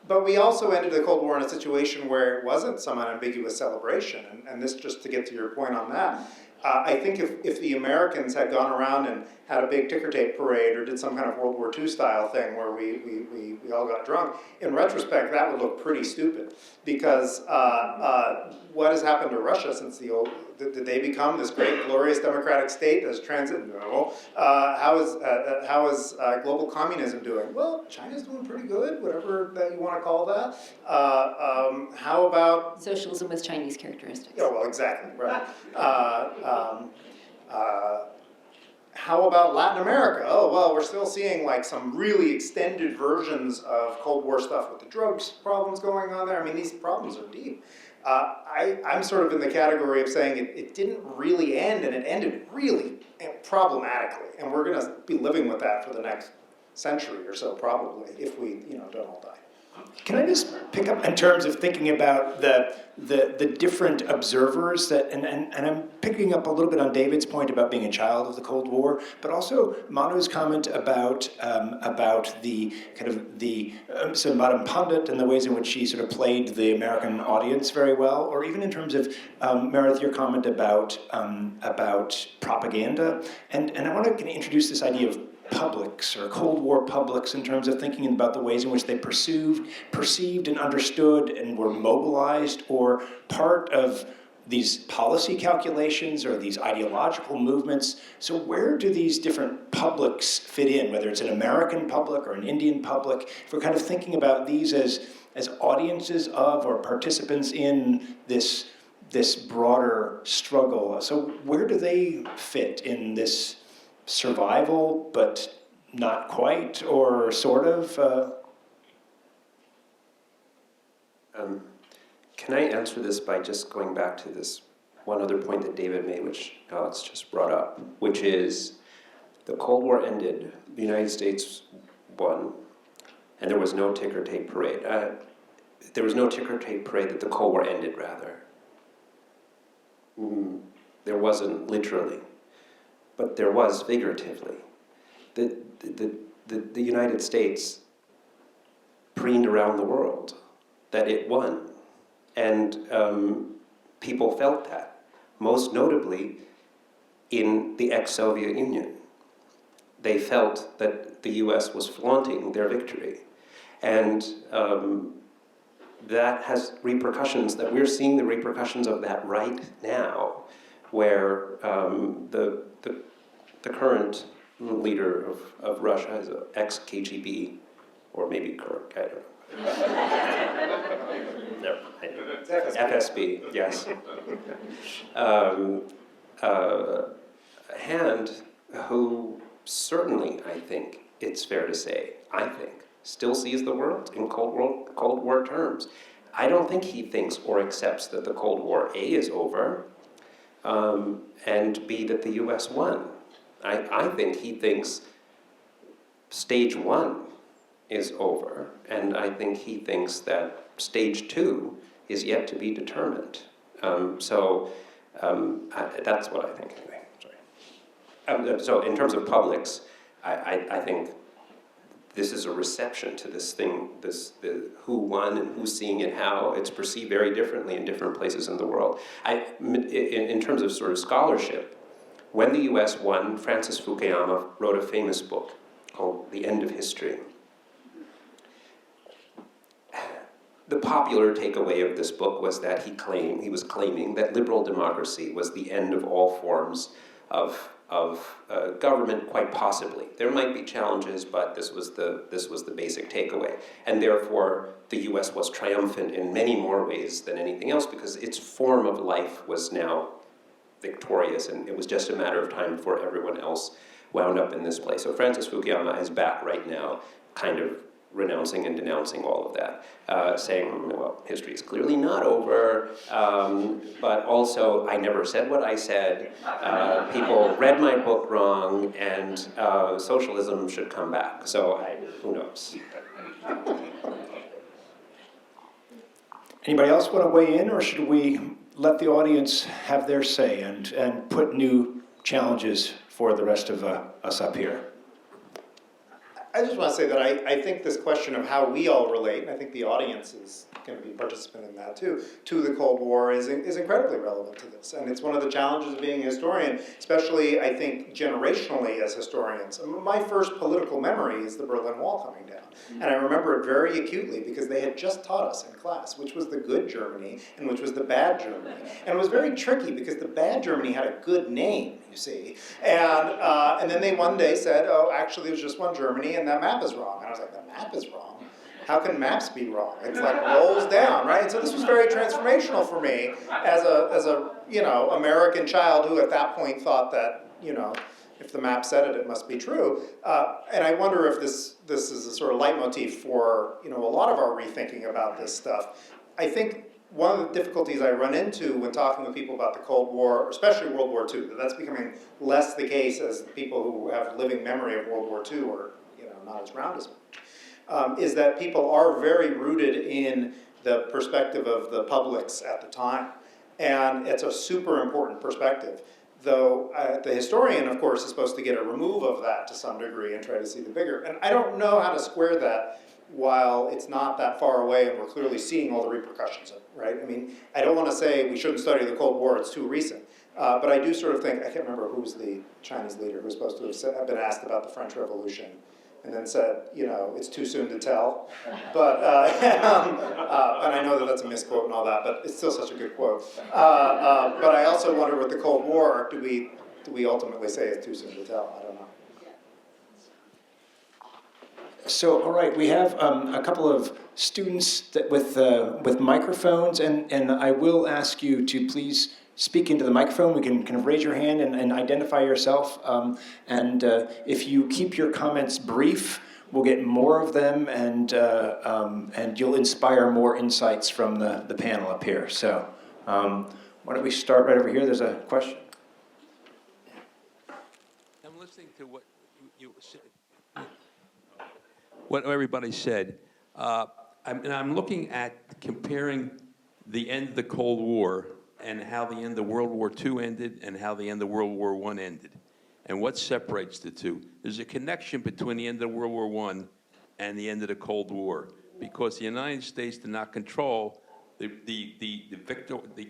But we also ended the Cold War in a situation where it wasn't some unambiguous celebration, and this, just to get to your point on that, I think if the Americans had gone around and had a big ticker tape parade or did some kind of World War II style thing where we all got drunk, in retrospect that would look pretty stupid, because what has happened to Russia since the old, did they become this great glorious democratic state as transit? No. How is global communism doing? Well, China's doing pretty good, whatever that you want to call that. How about Socialism with Chinese characteristics. yeah, well, exactly, right. How about Latin America? Oh, well, we're still seeing like some really extended versions of Cold War stuff with the drugs problems going on there. I mean, these problems are deep. I'm sort of in the category of saying it didn't really end, and it ended really problematically. And we're going to be living with that for the next century or so, probably, if we, don't all die. Can I just pick up in terms of thinking about the different observers that, and I'm picking up a little bit on David's point about being a child of the Cold War, but also Manu's comment about the kind of the so Madame Pundit and the ways in which she sort of played the American audience very well, or even in terms of Meredith, your comment about propaganda, and I want to kind of introduce this idea of publics or Cold War publics in terms of thinking about the ways in which they perceived and understood and were mobilized or part of these policy calculations or these ideological movements. So where do these different publics fit in, whether it's an American public or an Indian public? If we're kind of thinking about these as audiences of or participants in this broader struggle. So where do they fit in this survival, but not quite, or sort of? Can I answer this by just going back to this one other point that David made, which Alex just brought up, which is the Cold War ended, the United States won, and there was no ticker tape parade. There was no ticker tape parade that the Cold War ended, rather. There wasn't literally, but there was figuratively. The United States preened around the world that it won. And people felt that, most notably in the ex-Soviet Union. They felt that the US was flaunting their victory. And that has repercussions, that we're seeing the repercussions of that right now, where the current leader of Russia is an ex-KGB, or maybe Kirk, I don't know. No, FSB, yes. And who certainly, I think, it's fair to say, still sees the world in Cold War terms. I don't think he thinks or accepts that the Cold War, A, is over, and B, that the US won. I think he thinks stage one is over, and I think he thinks that stage two is yet to be determined. That's what I think, anyway. Sorry. So in terms of publics, I think this is a reception to this thing, the who won and who's seeing it how. It's perceived very differently in different places in the world. In terms of sort of scholarship, when the US won, Francis Fukuyama wrote a famous book called The End of History. The popular takeaway of this book was that he was claiming that liberal democracy was the end of all forms of government, quite possibly. There might be challenges, but this was the basic takeaway. And therefore, the US was triumphant in many more ways than anything else, because its form of life was now victorious, and it was just a matter of time before everyone else wound up in this place. So Francis Fukuyama is back right now, kind of renouncing and denouncing all of that, saying, well, history is clearly not over, but also I never said what I said, people read my book wrong, and socialism should come back. So who knows? Anybody else want to weigh in, or should we let the audience have their say and put new challenges for the rest of us up here? I just want to say that I think this question of how we all relate, and I think the audience is going to be a participant in that too, to the Cold War is incredibly relevant to this. And it's one of the challenges of being a historian, especially, I think, generationally as historians. My first political memory is the Berlin Wall coming down. And I remember it very acutely because they had just taught us in class which was the good Germany and which was the bad Germany. And it was very tricky because the bad Germany had a good name, you see. And then they one day said, oh, actually there's just one Germany and that map is wrong. And I was like, the map is wrong? How can maps be wrong? It's like rolls down, right? And so this was very transformational for me as a American child who at that point thought that, if the map said it, it must be true. And I wonder if this is a sort of leitmotif for a lot of our rethinking about this stuff. I think one of the difficulties I run into when talking with people about the Cold War, especially World War II, that's becoming less the case as people who have living memory of World War II are not as around as much, is that people are very rooted in the perspective of the publics at the time. And it's a super important perspective. Though the historian, of course, is supposed to get a remove of that to some degree and try to see the bigger. And I don't know how to square that while it's not that far away and we're clearly seeing all the repercussions of it, right? I mean, I don't want to say we shouldn't study the Cold War, it's too recent. But I do sort of think, I can't remember who was the Chinese leader who was supposed to have been asked about the French Revolution and then said, it's too soon to tell. But, and I know that that's a misquote and all that, but it's still such a good quote. But I also wonder with the Cold War, do we ultimately say it's too soon to tell? I don't know. So, all right, we have a couple of students with microphones, and I will ask you to please speak into the microphone. We can kind of raise your hand and identify yourself. And if you keep your comments brief, we'll get more of them, and you'll inspire more insights from the panel up here. So why don't we start right over here? There's a question. I'm listening to what you said, what everybody said. I'm looking at comparing the end of the Cold War and how the end of World War II ended and how the end of World War I ended, and what separates the two. There's a connection between the end of World War I and the end of the Cold War, because the United States did not control the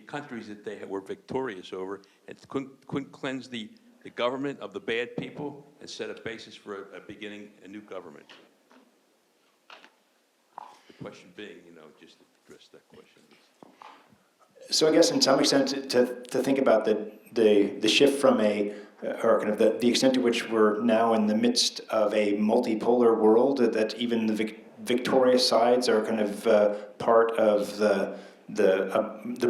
countries that they were victorious over, and couldn't cleanse the government of the bad people and set a basis for beginning a new government. The question being, just to address that question. So I guess in some extent to think about the shift from or kind of the extent to which we're now in the midst of a multipolar world, that even the victorious sides are kind of part of the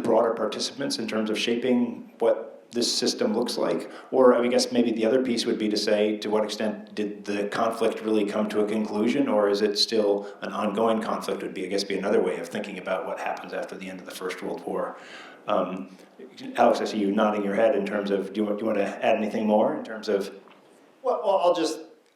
broader participants in terms of shaping what this system looks like. Or I guess maybe the other piece would be to say, to what extent did the conflict really come to a conclusion, or is it still an ongoing conflict? Would be, I guess, be another way of thinking about what happens after the end of the First World War. Alex, I see you nodding your head in terms of, do you want to add anything more in terms of? Well,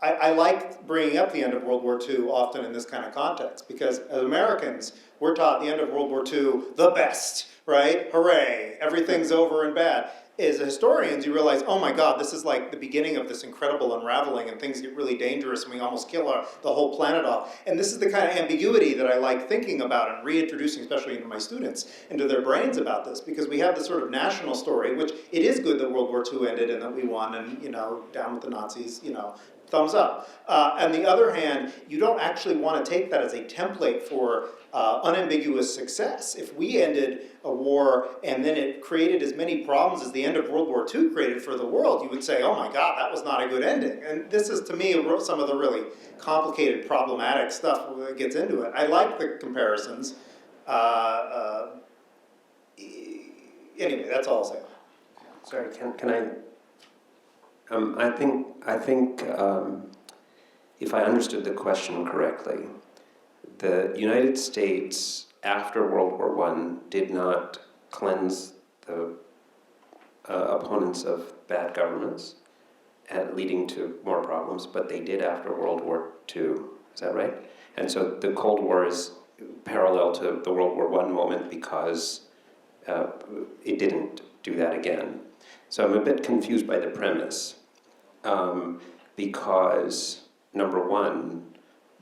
I like bringing up the end of World War II often in this kind of context, because as Americans, we're taught the end of World War II, the best, right? Hooray, everything's over and bad. As historians, you realize, oh my God, this is like the beginning of this incredible unraveling, and things get really dangerous, and we almost kill the whole planet off. And this is the kind of ambiguity that I like thinking about and reintroducing, especially into my students, into their brains about this, because we have this sort of national story, which it is good that World War II ended and that we won, and down with the Nazis, thumbs up. On the other hand, you don't actually want to take that as a template for unambiguous success. If we ended a war and then it created as many problems as the end of World War II created for the world, you would say, oh my God, that was not a good ending. And this is, to me, some of the really complicated, problematic stuff that gets into it. I like the comparisons. Anyway, that's all I'll say. Sorry, can I? I think if I understood the question correctly, the United States after World War I did not cleanse the opponents of bad governments, leading to more problems, but they did after World War II. Is that right? And so the Cold War is parallel to the World War I moment because it didn't do that again. So I'm a bit confused by the premise, because number one,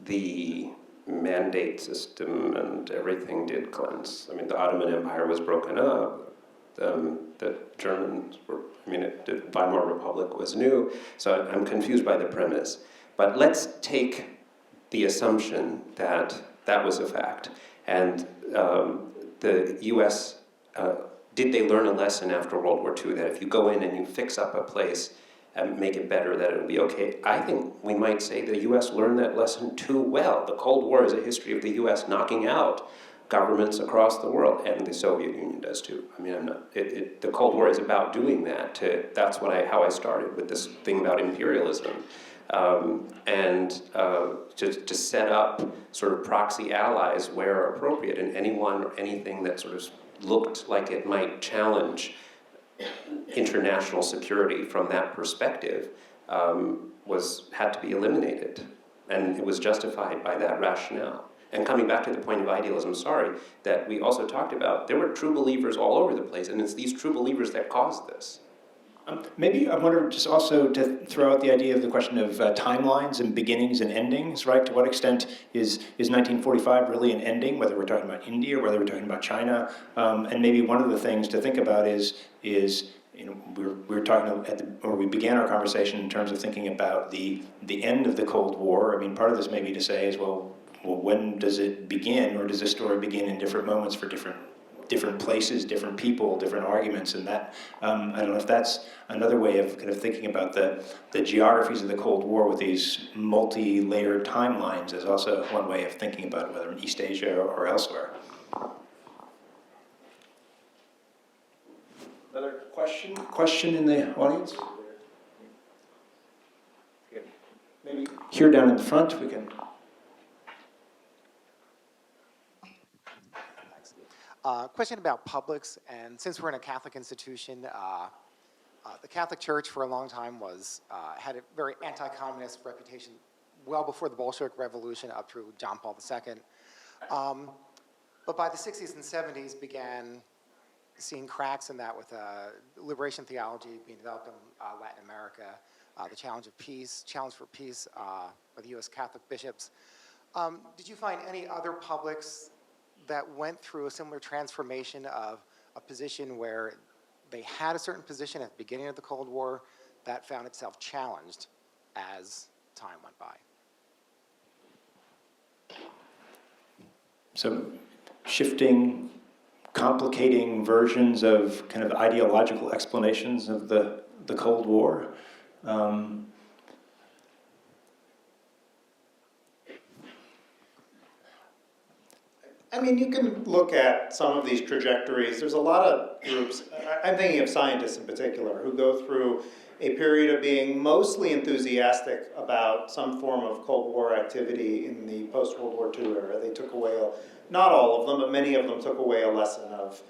the mandate system and everything did cleanse. I mean, the Ottoman Empire was broken up. The Germans were, the Weimar Republic was new. So I'm confused by the premise. But let's take the assumption that that was a fact. And the US, did they learn a lesson after World War II that if you go in and you fix up a place and make it better, that it'll be okay? I think we might say the US learned that lesson too well. The Cold War is a history of the US knocking out governments across the world, and the Soviet Union does too. The Cold War is about doing that. That's how I started with this thing about imperialism. To set up sort of proxy allies where appropriate, and anyone or anything that sort of looked like it might challenge international security from that perspective had to be eliminated, and it was justified by that rationale. And coming back to the point of idealism, that we also talked about, there were true believers all over the place, and it's these true believers that caused this. Maybe I wonder just also to throw out the idea of the question of timelines and beginnings and endings, right? To what extent is 1945 really an ending, whether we're talking about India or whether we're talking about China? And maybe one of the things to think about is we were talking we began our conversation in terms of thinking about the end of the Cold War. Part of this maybe to say is, well, when does it begin, or does this story begin in different moments for different places, different people, different arguments, and that, I don't know if that's another way of kind of thinking about the geographies of the Cold War with these multi-layered timelines is also one way of thinking about it, whether in East Asia or elsewhere. Another question in the audience? Maybe here down in the front, we can... Question about publics, and since we're in a Catholic institution, the Catholic Church for a long time had a very anti-communist reputation well before the Bolshevik Revolution up through John Paul II. But by the 60s and 70s began seeing cracks in that with liberation theology being developed in Latin America, the challenge for peace by the U.S. Catholic bishops. Did you find any other publics that went through a similar transformation of a position where they had a certain position at the beginning of the Cold War that found itself challenged as time went by? So shifting, complicating versions of kind of ideological explanations of the Cold War. You can look at some of these trajectories. There's a lot of groups, I'm thinking of scientists in particular, who go through a period of being mostly enthusiastic about some form of Cold War activity in the post-World War II era. They took away, not all of them, but many of them took away a lesson of,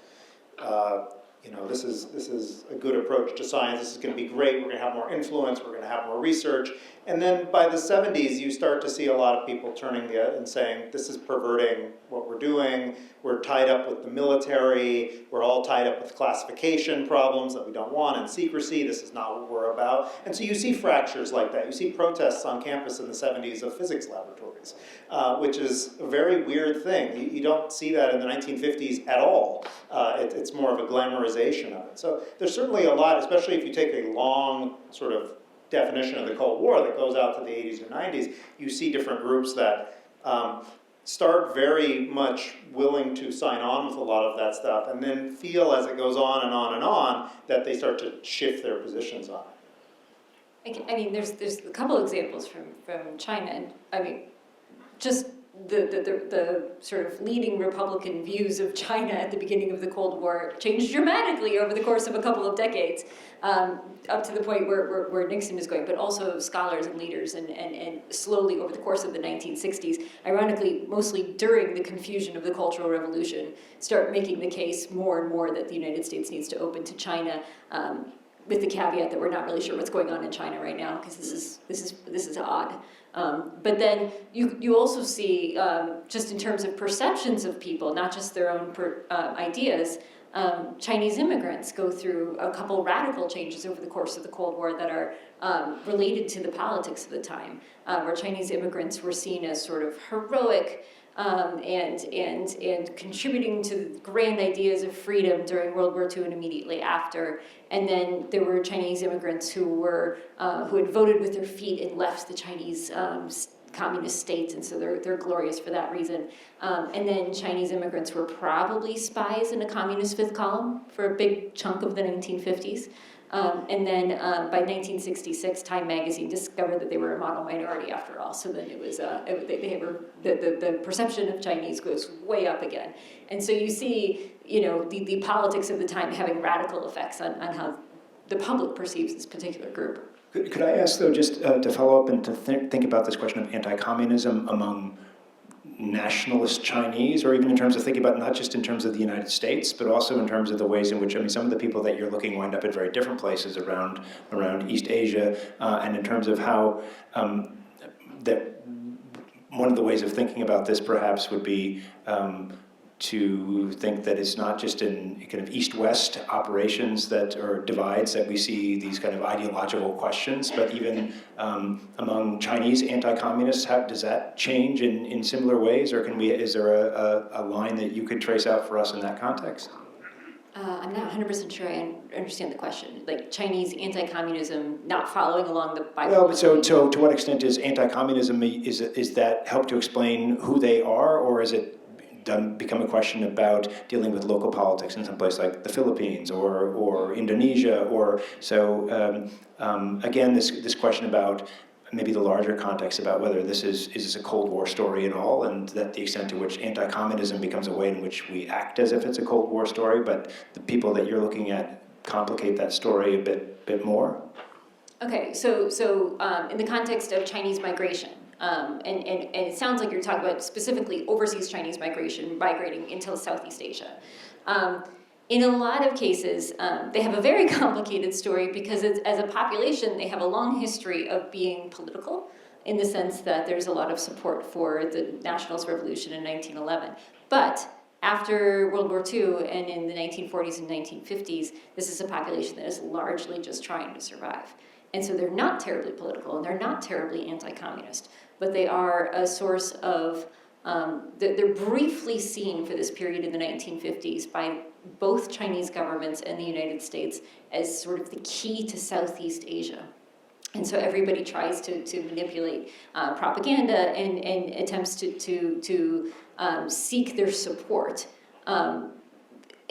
this is a good approach to science, this is going to be great, we're going to have more influence, we're going to have more research. And then by the 70s, you start to see a lot of people turning and saying, this is perverting what we're doing, we're tied up with the military, we're all tied up with classification problems that we don't want, and secrecy, this is not what we're about. And so you see fractures like that. You see protests on campus in the 70s of physics laboratories, which is a very weird thing. You don't see that in the 1950s at all. It's more of a glamorization of it. So there's certainly a lot, especially if you take a long sort of definition of the Cold War that goes out to the 80s or 90s, you see different groups that start very much willing to sign on with a lot of that stuff and then feel as it goes on and on and on that they start to shift their positions on it. There's a couple examples from China, and just the sort of leading Republican views of China at the beginning of the Cold War changed dramatically over the course of a couple of decades, up to the point where Nixon is going, but also scholars and leaders, and slowly over the course of the 1960s, ironically, mostly during the confusion of the Cultural Revolution, start making the case more and more that the United States needs to open to China. with the caveat that we're not really sure what's going on in China right now, because this is odd. But then you also see, just in terms of perceptions of people, not just their own ideas, Chinese immigrants go through a couple radical changes over the course of the Cold War that are related to the politics of the time, where Chinese immigrants were seen as sort of heroic and contributing to grand ideas of freedom during World War II and immediately after. And then there were Chinese immigrants who had voted with their feet and left the Chinese communist states, and so they're glorious for that reason. And then Chinese immigrants were probably spies in a communist fifth column for a big chunk of the 1950s. And then by 1966, Time magazine discovered that they were a model minority after all. So then it was the perception of Chinese goes way up again. And so you see, the politics of the time having radical effects on how the public perceives this particular group. Could I ask, though, just to follow up and to think about this question of anti-communism among nationalist Chinese, or even in terms of thinking about not just in terms of the United States, but also in terms of the ways in which, some of the people that you're looking wind up in very different places around East Asia, and in terms of how that one of the ways of thinking about this perhaps would be to think that it's not just in kind of East-West operations or divides that we see these kind of ideological questions, but even among Chinese anti-communists, does that change in similar ways, or is there a line that you could trace out for us in that context? I'm not 100% sure I understand the question. Like Chinese anti-communism not following along the bipolar. Well, but so to what extent is anti-communism, is that help to explain who they are, or is it become a question about dealing with local politics in some place like the Philippines or Indonesia, or so again this question about maybe the larger context about whether this is a Cold War story at all, and that the extent to which anti-communism becomes a way in which we act as if it's a Cold War story, but the people that you're looking at complicate that story a bit more. Okay, so in the context of Chinese migration, and it sounds like you're talking about specifically overseas Chinese migrating into Southeast Asia. In a lot of cases, they have a very complicated story because as a population, they have a long history of being political, in the sense that there's a lot of support for the Nationalist Revolution in 1911. But after World War II and in the 1940s and 1950s, this is a population that is largely just trying to survive. And so they're not terribly political and they're not terribly anti-communist, but they are a source of, they're briefly seen for this period in the 1950s by both Chinese governments and the United States as sort of the key to Southeast Asia. And so everybody tries to manipulate propaganda and attempts to seek their support on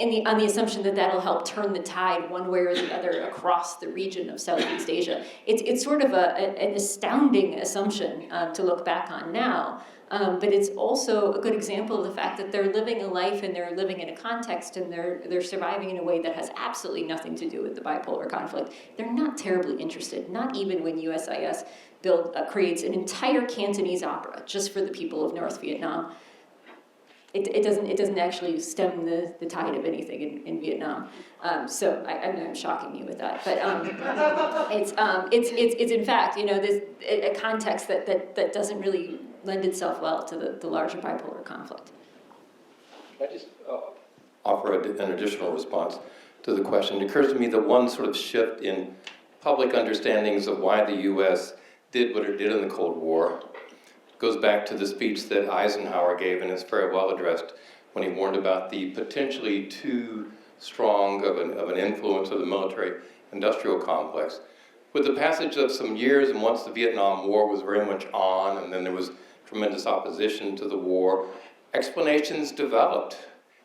the assumption that that'll help turn the tide one way or the other across the region of Southeast Asia. It's sort of an astounding assumption to look back on now, but it's also a good example of the fact that they're living a life and they're living in a context and they're surviving in a way that has absolutely nothing to do with the bipolar conflict. They're not terribly interested, not even when USIS creates an entire Cantonese opera just for the people of North Vietnam. It doesn't actually stem the tide of anything in Vietnam. So I'm shocking you with that, but it's in fact this a context that doesn't really lend itself well to the larger bipolar conflict. Can I just offer an additional response to the question? It occurs to me that one sort of shift in public understandings of why the U.S. did what it did in the Cold War goes back to the speech that Eisenhower gave in his farewell address when he warned about the potentially too strong of an influence of the military-industrial complex. With the passage of some years, and once the Vietnam War was very much on, and then there was tremendous opposition to the war, explanations developed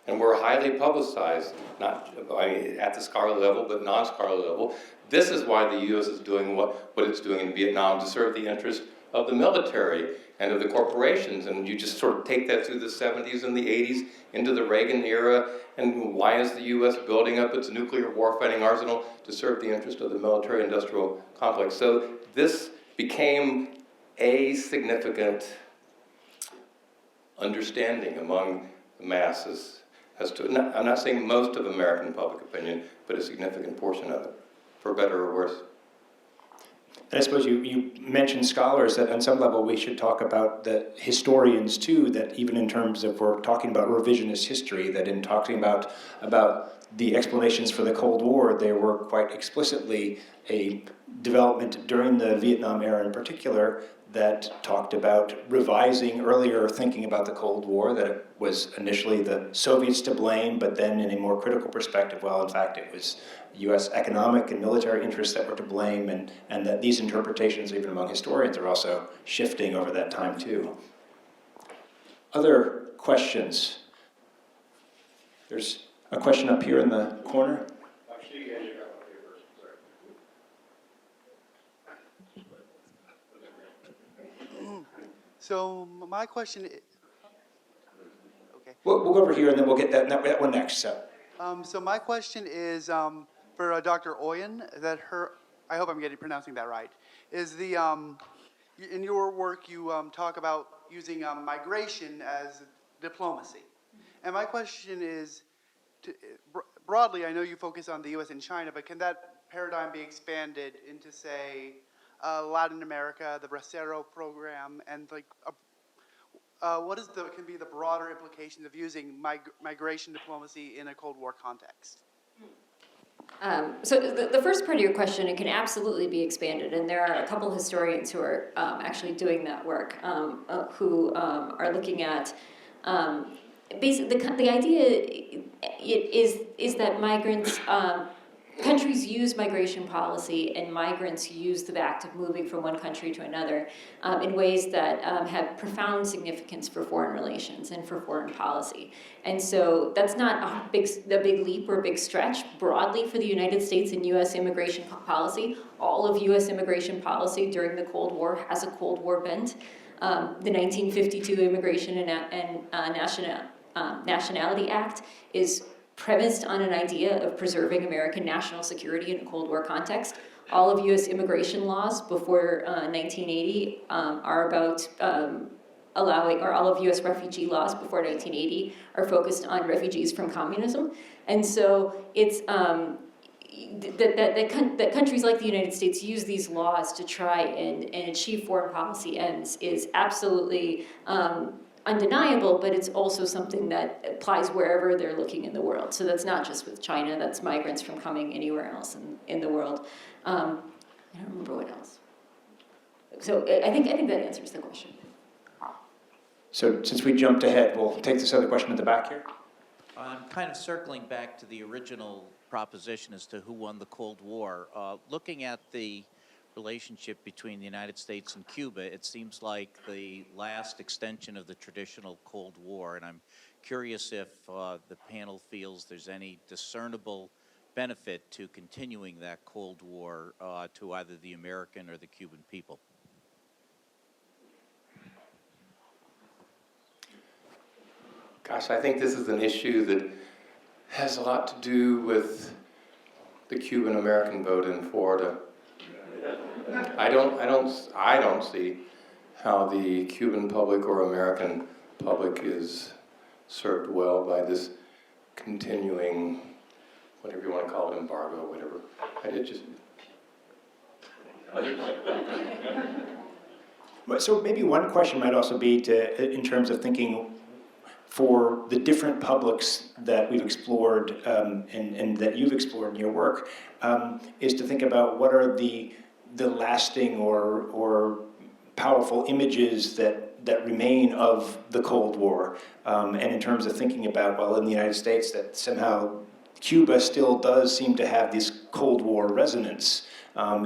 and were highly publicized, not at the scholarly level, but non-scholarly level. This is why the U.S. is doing what it's doing in Vietnam to serve the interest of the military and of the corporations, and you just sort of take that through the 70s and the 80s into the Reagan era, and why is the U.S. building up its nuclear warfighting arsenal to serve the interest of the military-industrial complex? So this became a significant understanding among the masses as to, I'm not saying most of American public opinion, but a significant portion of it. for better or worse. And I suppose you mentioned scholars, that on some level we should talk about the historians too, that even in terms of, we're talking about revisionist history, that in talking about the explanations for the Cold War, they were quite explicitly a development during the Vietnam era in particular that talked about revising earlier thinking about the Cold War, that it was initially the Soviets to blame, but then in a more critical perspective, well, in fact, it was U.S. economic and military interests that were to blame, and that these interpretations, even among historians, are also shifting over that time too. Other questions? There's a question up here in the corner. So my question, okay. We'll go over here and then we'll get that one next. So my question is for Dr. Oyen. I hope I'm pronouncing that right. Is in your work you talk about using migration as diplomacy, and my question is, broadly, I know you focus on the U.S. and China, but can that paradigm be expanded into, say, Latin America, the Bracero program, and what can be the broader implications of using migration diplomacy in a Cold War context? So the first part of your question, it can absolutely be expanded, and there are a couple historians who are actually doing that work, who are looking at basically the idea is that migrants. Countries use migration policy, and migrants use the act of moving from one country to another in ways that have profound significance for foreign relations and for foreign policy. And so that's not a big leap or a big stretch broadly for the United States and U.S. immigration policy. All of U.S. immigration policy during the Cold War has a Cold War bent. The 1952 Immigration and Nationality Act is premised on an idea of preserving American national security in a Cold War context. All of U.S. immigration laws before 1980 are about allowing, or all of U.S. refugee laws before 1980 are focused on refugees from communism. And so it's that countries like the United States use these laws to try and achieve foreign policy ends is absolutely undeniable, but it's also something that applies wherever they're looking in the world. So that's not just with China, that's migrants from coming anywhere else in the world. I don't remember what else. So I think that answers the question. So since we jumped ahead, we'll take this other question at the back here. I'm kind of circling back to the original proposition as to who won the Cold War. Looking at the relationship between the United States and Cuba, it seems like the last extension of the traditional Cold War, and I'm curious if the panel feels there's any discernible benefit to continuing that Cold War to either the American or the Cuban people. Gosh, I think this is an issue that has a lot to do with the Cuban-American vote in Florida. I don't see how the Cuban public or American public is served well by this continuing, whatever you want to call it, embargo, whatever. So maybe one question might also be in terms of thinking for the different publics that we've explored and that you've explored in your work, is to think about what are the lasting or powerful images that remain of the Cold War, and in terms of thinking about, well, in the United States, that somehow Cuba still does seem to have this Cold War resonance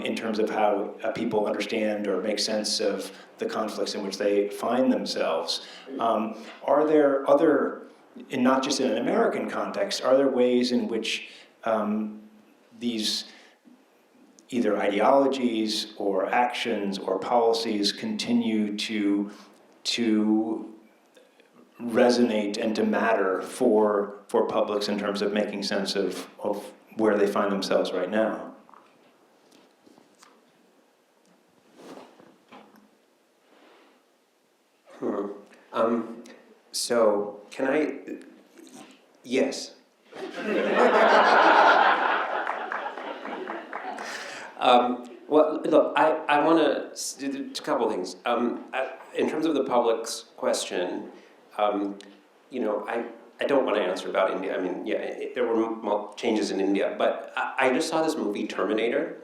in terms of how people understand or make sense of the conflicts in which they find themselves. Are there other, and not just in an American context, are there ways in which these either ideologies or actions or policies continue to resonate and to matter for publics in terms of making sense of where they find themselves right now? So can I? Yes. Well, look, I want to do a couple of things. In terms of the public's question, I don't want to answer about India. I mean, yeah, there were changes in India, but I just saw this movie, Terminator,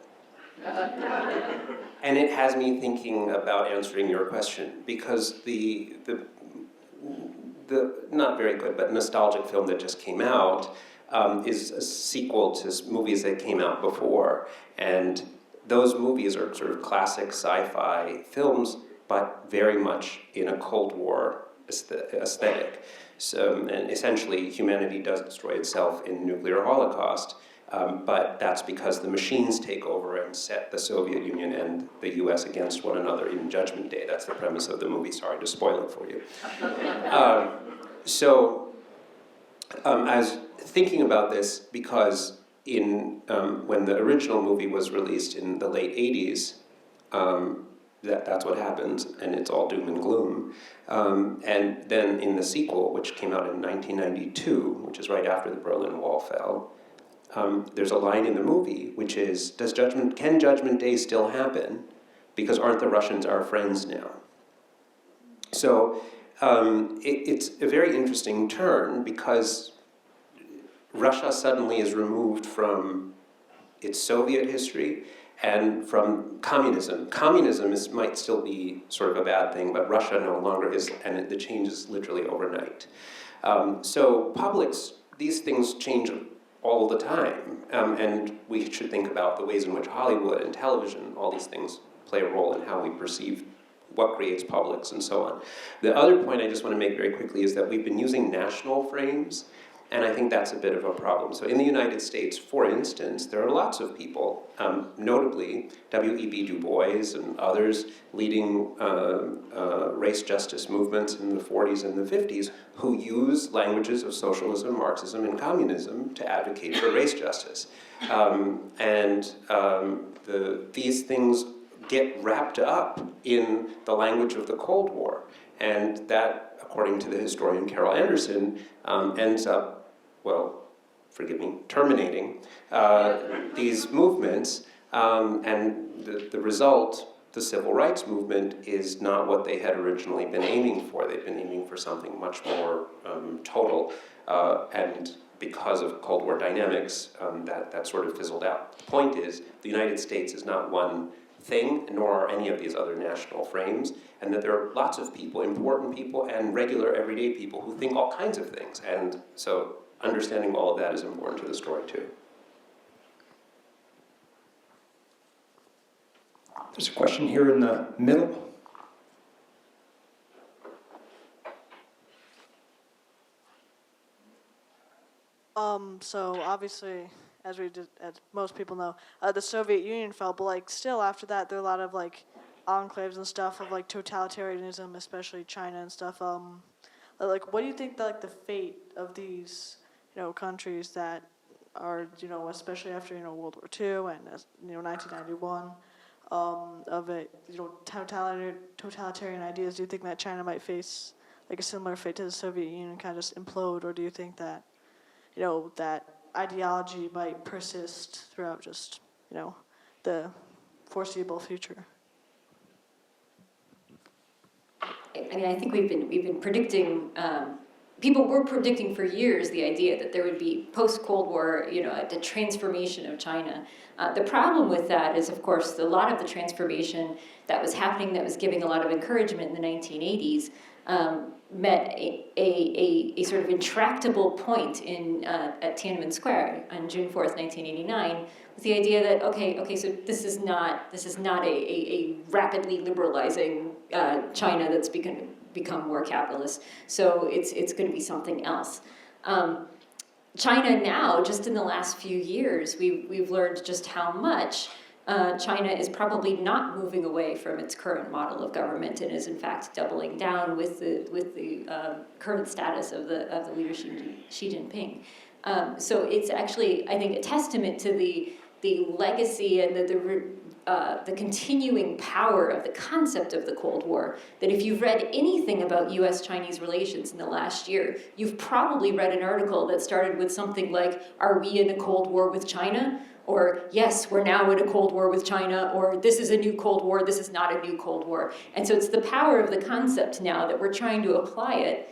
and it has me thinking about answering your question, because the not very good, but nostalgic film that just came out is a sequel to movies that came out before, and those movies are sort of classic sci-fi films, but very much in a Cold War aesthetic. So, and essentially, humanity does destroy itself in nuclear holocaust, but that's because the machines take over and set the Soviet Union and the US against one another in Judgment Day. That's the premise of the movie. Sorry to spoil it for you. I was thinking about this because when the original movie was released in the late 80s, that's what happens, and it's all doom and gloom. And then in the sequel, which came out in 1992, which is right after the Berlin Wall fell, there's a line in the movie which is, can Judgment Day still happen? Because aren't the Russians our friends now? So it's a very interesting turn, because Russia suddenly is removed from its Soviet history and from communism. Communism might still be sort of a bad thing, but Russia no longer is, and the change is literally overnight. So publics, these things change all the time, and we should think about the ways in which Hollywood and television, all these things play a role in how we perceive what creates publics and so on. The other point I just want to make very quickly is that we've been using national frames, and I think that's a bit of a problem. So in the United States, for instance, there are lots of people, notably W.E.B. Du Bois and others leading race justice movements in the 40s and the 50s, who use languages of socialism, Marxism, and communism to advocate for race justice. These things get wrapped up in the language of the Cold War. And that, according to the historian Carol Anderson, ends up, well, forgive me, terminating these movements. And the result, the civil rights movement, is not what they had originally been aiming for. They've been aiming for something much more total. And because of Cold War dynamics, that sort of fizzled out. The point is, the United States is not one thing, nor are any of these other national frames, and that there are lots of people, important people, and regular everyday people who think all kinds of things. And so understanding all of that is important to the story too. There's a question here in the middle. So obviously, as most people know, the Soviet Union fell, but like still after that, there are a lot of like enclaves and stuff of like totalitarianism, especially China and stuff. Like, what do you think that like the fate of these, countries that are, especially after World War II and 1991, of it, totalitarian ideas? Do you think that China might face like a similar fate to the Soviet Union and kind of just implode, or do you think that that ideology might persist throughout just, the foreseeable future? I mean, I think we've been predicting. People were predicting for years the idea that there would be post-Cold War, the transformation of China. The problem with that is, of course, a lot of the transformation that was happening, that was giving a lot of encouragement in the 1980s, met a sort of intractable point at Tiananmen Square on June 4th, 1989, with the idea that okay, so this is not a rapidly liberalizing China that's become more capitalist. So it's going to be something else. China now, just in the last few years, we've learned just how much China is probably not moving away from its current model of government, and is in fact doubling down with the current status of the leader Xi Jinping. So it's actually, I think, a testament to the legacy and the continuing power of the concept of the Cold War, that if you've read anything about US-Chinese relations in the last year, you've probably read an article that started with something like, "Are we in a Cold War with China?" Or, "Yes, we're now in a Cold War with China," or "This is a new Cold War, this is not a new Cold War." And so it's the power of the concept now that we're trying to apply it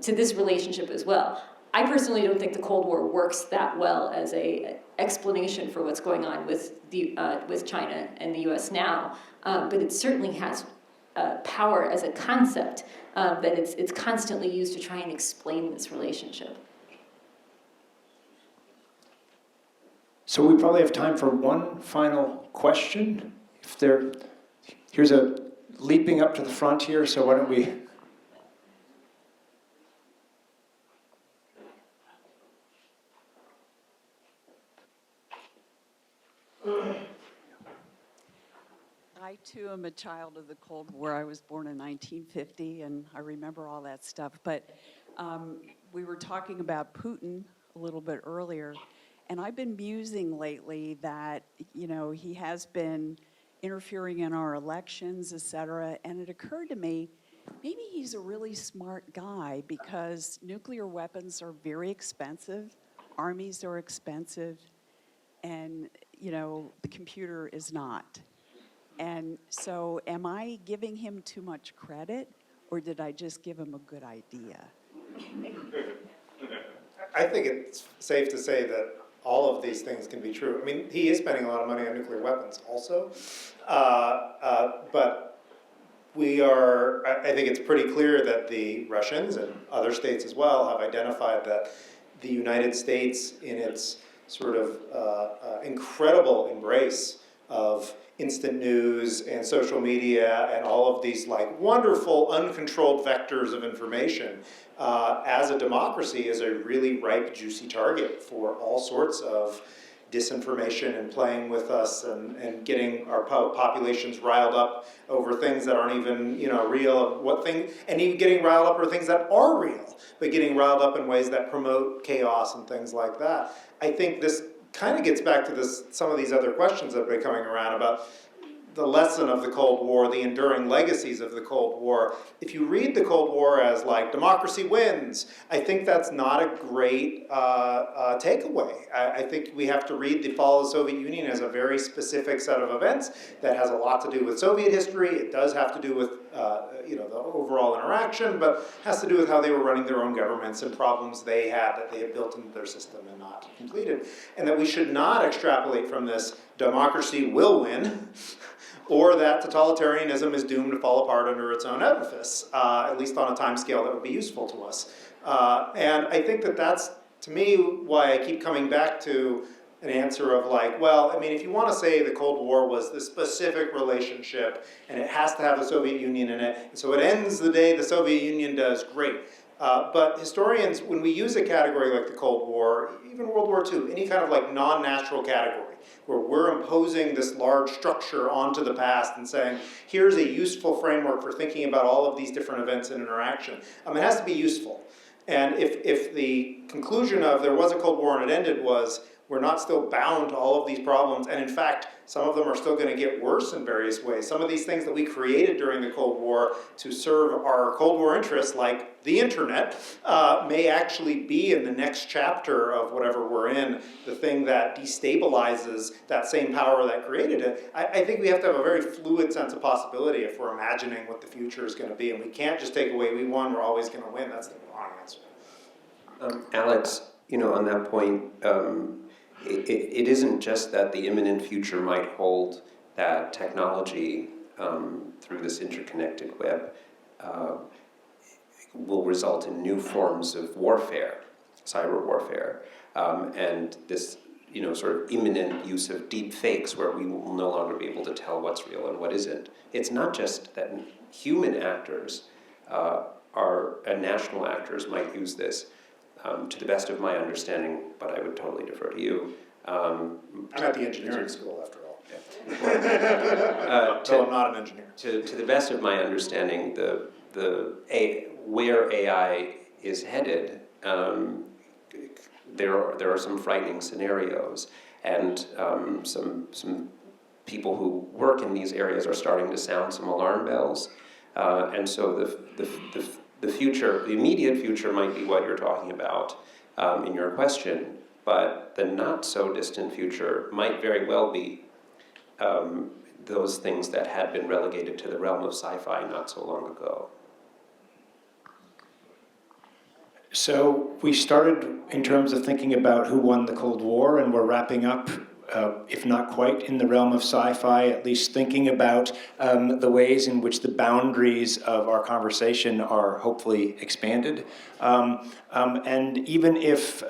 to this relationship as well. I personally don't think the Cold War works that well as a explanation for what's going on with China and the U.S. now, but it certainly has power as a concept that it's constantly used to try and explain this relationship. So we probably have time for one final question. Here's a leaping up to the front here, so why don't we... I too am a child of the Cold War. I was born in 1950, and I remember all that stuff. But we were talking about Putin a little bit earlier, and I've been musing lately that, you know, he has been interfering in our elections, et cetera, and it occurred to me, maybe he's a really smart guy because nuclear weapons are very expensive, armies are expensive, and, you know, the computer is not. And so am I giving him too much credit, or did I just give him a good idea? I think it's safe to say that all of these things can be true. I mean, he is spending a lot of money on nuclear weapons also, but I think it's pretty clear that the Russians and other states as well have identified that the United States, in its sort of incredible embrace of instant news and social media and all of these like wonderful uncontrolled vectors of information, as a democracy is a really ripe, juicy target for all sorts of disinformation and playing with us and getting our populations riled up over things that aren't even, you know, real, and even getting riled up over things that are real, but getting riled up in ways that promote chaos and things like that. I think this kind of gets back to some of these other questions that have been coming around about the lesson of the Cold War, the enduring legacies of the Cold War. If you read the Cold War as like democracy wins, I think that's not a great takeaway. I think we have to read the fall of the Soviet Union as a very specific set of events that has a lot to do with Soviet history. It does have to do with the overall interaction, but has to do with how they were running their own governments and problems they had that they had built into their system and not completed. And that we should not extrapolate from this democracy will win, or that totalitarianism is doomed to fall apart under its own edifice, at least on a time scale that would be useful to us. And I think that's, to me, why I keep coming back to an answer of like, well, I mean, if you want to say the Cold War was this specific relationship and it has to have the Soviet Union in it, and so it ends the day the Soviet Union does, great. But historians, when we use a category like the Cold War, even World War II, any kind of like non-natural category, where we're imposing this large structure onto the past and saying, here's a useful framework for thinking about all of these different events and interaction. It has to be useful. And if the conclusion of there was a Cold War and it ended was, we're not still bound to all of these problems, and in fact, some of them are still going to get worse in various ways. Some of these things that we created during the Cold War to serve our Cold War interests, like the internet, may actually be in the next chapter of whatever we're in, the thing that destabilizes that same power that created it. I think we have to have a very fluid sense of possibility if we're imagining what the future is going to be, and we can't just take away, we won, we're always going to win. That's the wrong answer. Alex, on that point, it isn't just that the imminent future might hold that technology through this interconnected web will result in new forms of warfare, cyber warfare, and this sort of imminent use of deep fakes where we will no longer be able to tell what's real and what isn't. It's not just that human actors and national actors might use this. To the best of my understanding, but I would totally defer to you. I'm at the engineering school, after all. Yeah. So I'm not an engineer. To the best of my understanding, where AI is headed, there are some frightening scenarios, and some people who work in these areas are starting to sound some alarm bells. And so the future, the immediate future might be what you're talking about in your question, but the not so distant future might very well be those things that had been relegated to the realm of sci-fi not so long ago. So we started in terms of thinking about who won the Cold War, and we're wrapping up, if not quite in the realm of sci-fi, at least thinking about the ways in which the boundaries of our conversation are hopefully expanded. And even if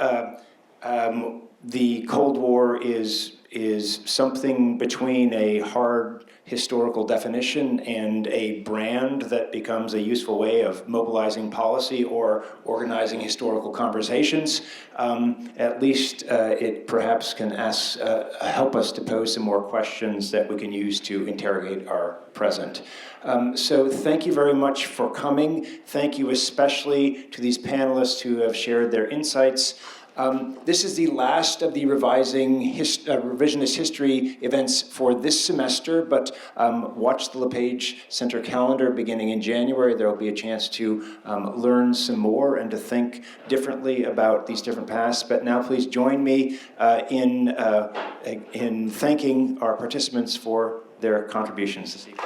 the Cold War is something between a hard historical definition and a brand that becomes a useful way of mobilizing policy or organizing historical conversations, at least it perhaps can help us to pose some more questions that we can use to interrogate our present. So thank you very much for coming. Thank you especially to these panelists who have shared their insights. This is the last of the revisionist history events for this semester, but watch the Lepage Center calendar beginning in January. There will be a chance to learn some more and to think differently about these different paths. But now please join me in thanking our participants for their contributions this evening.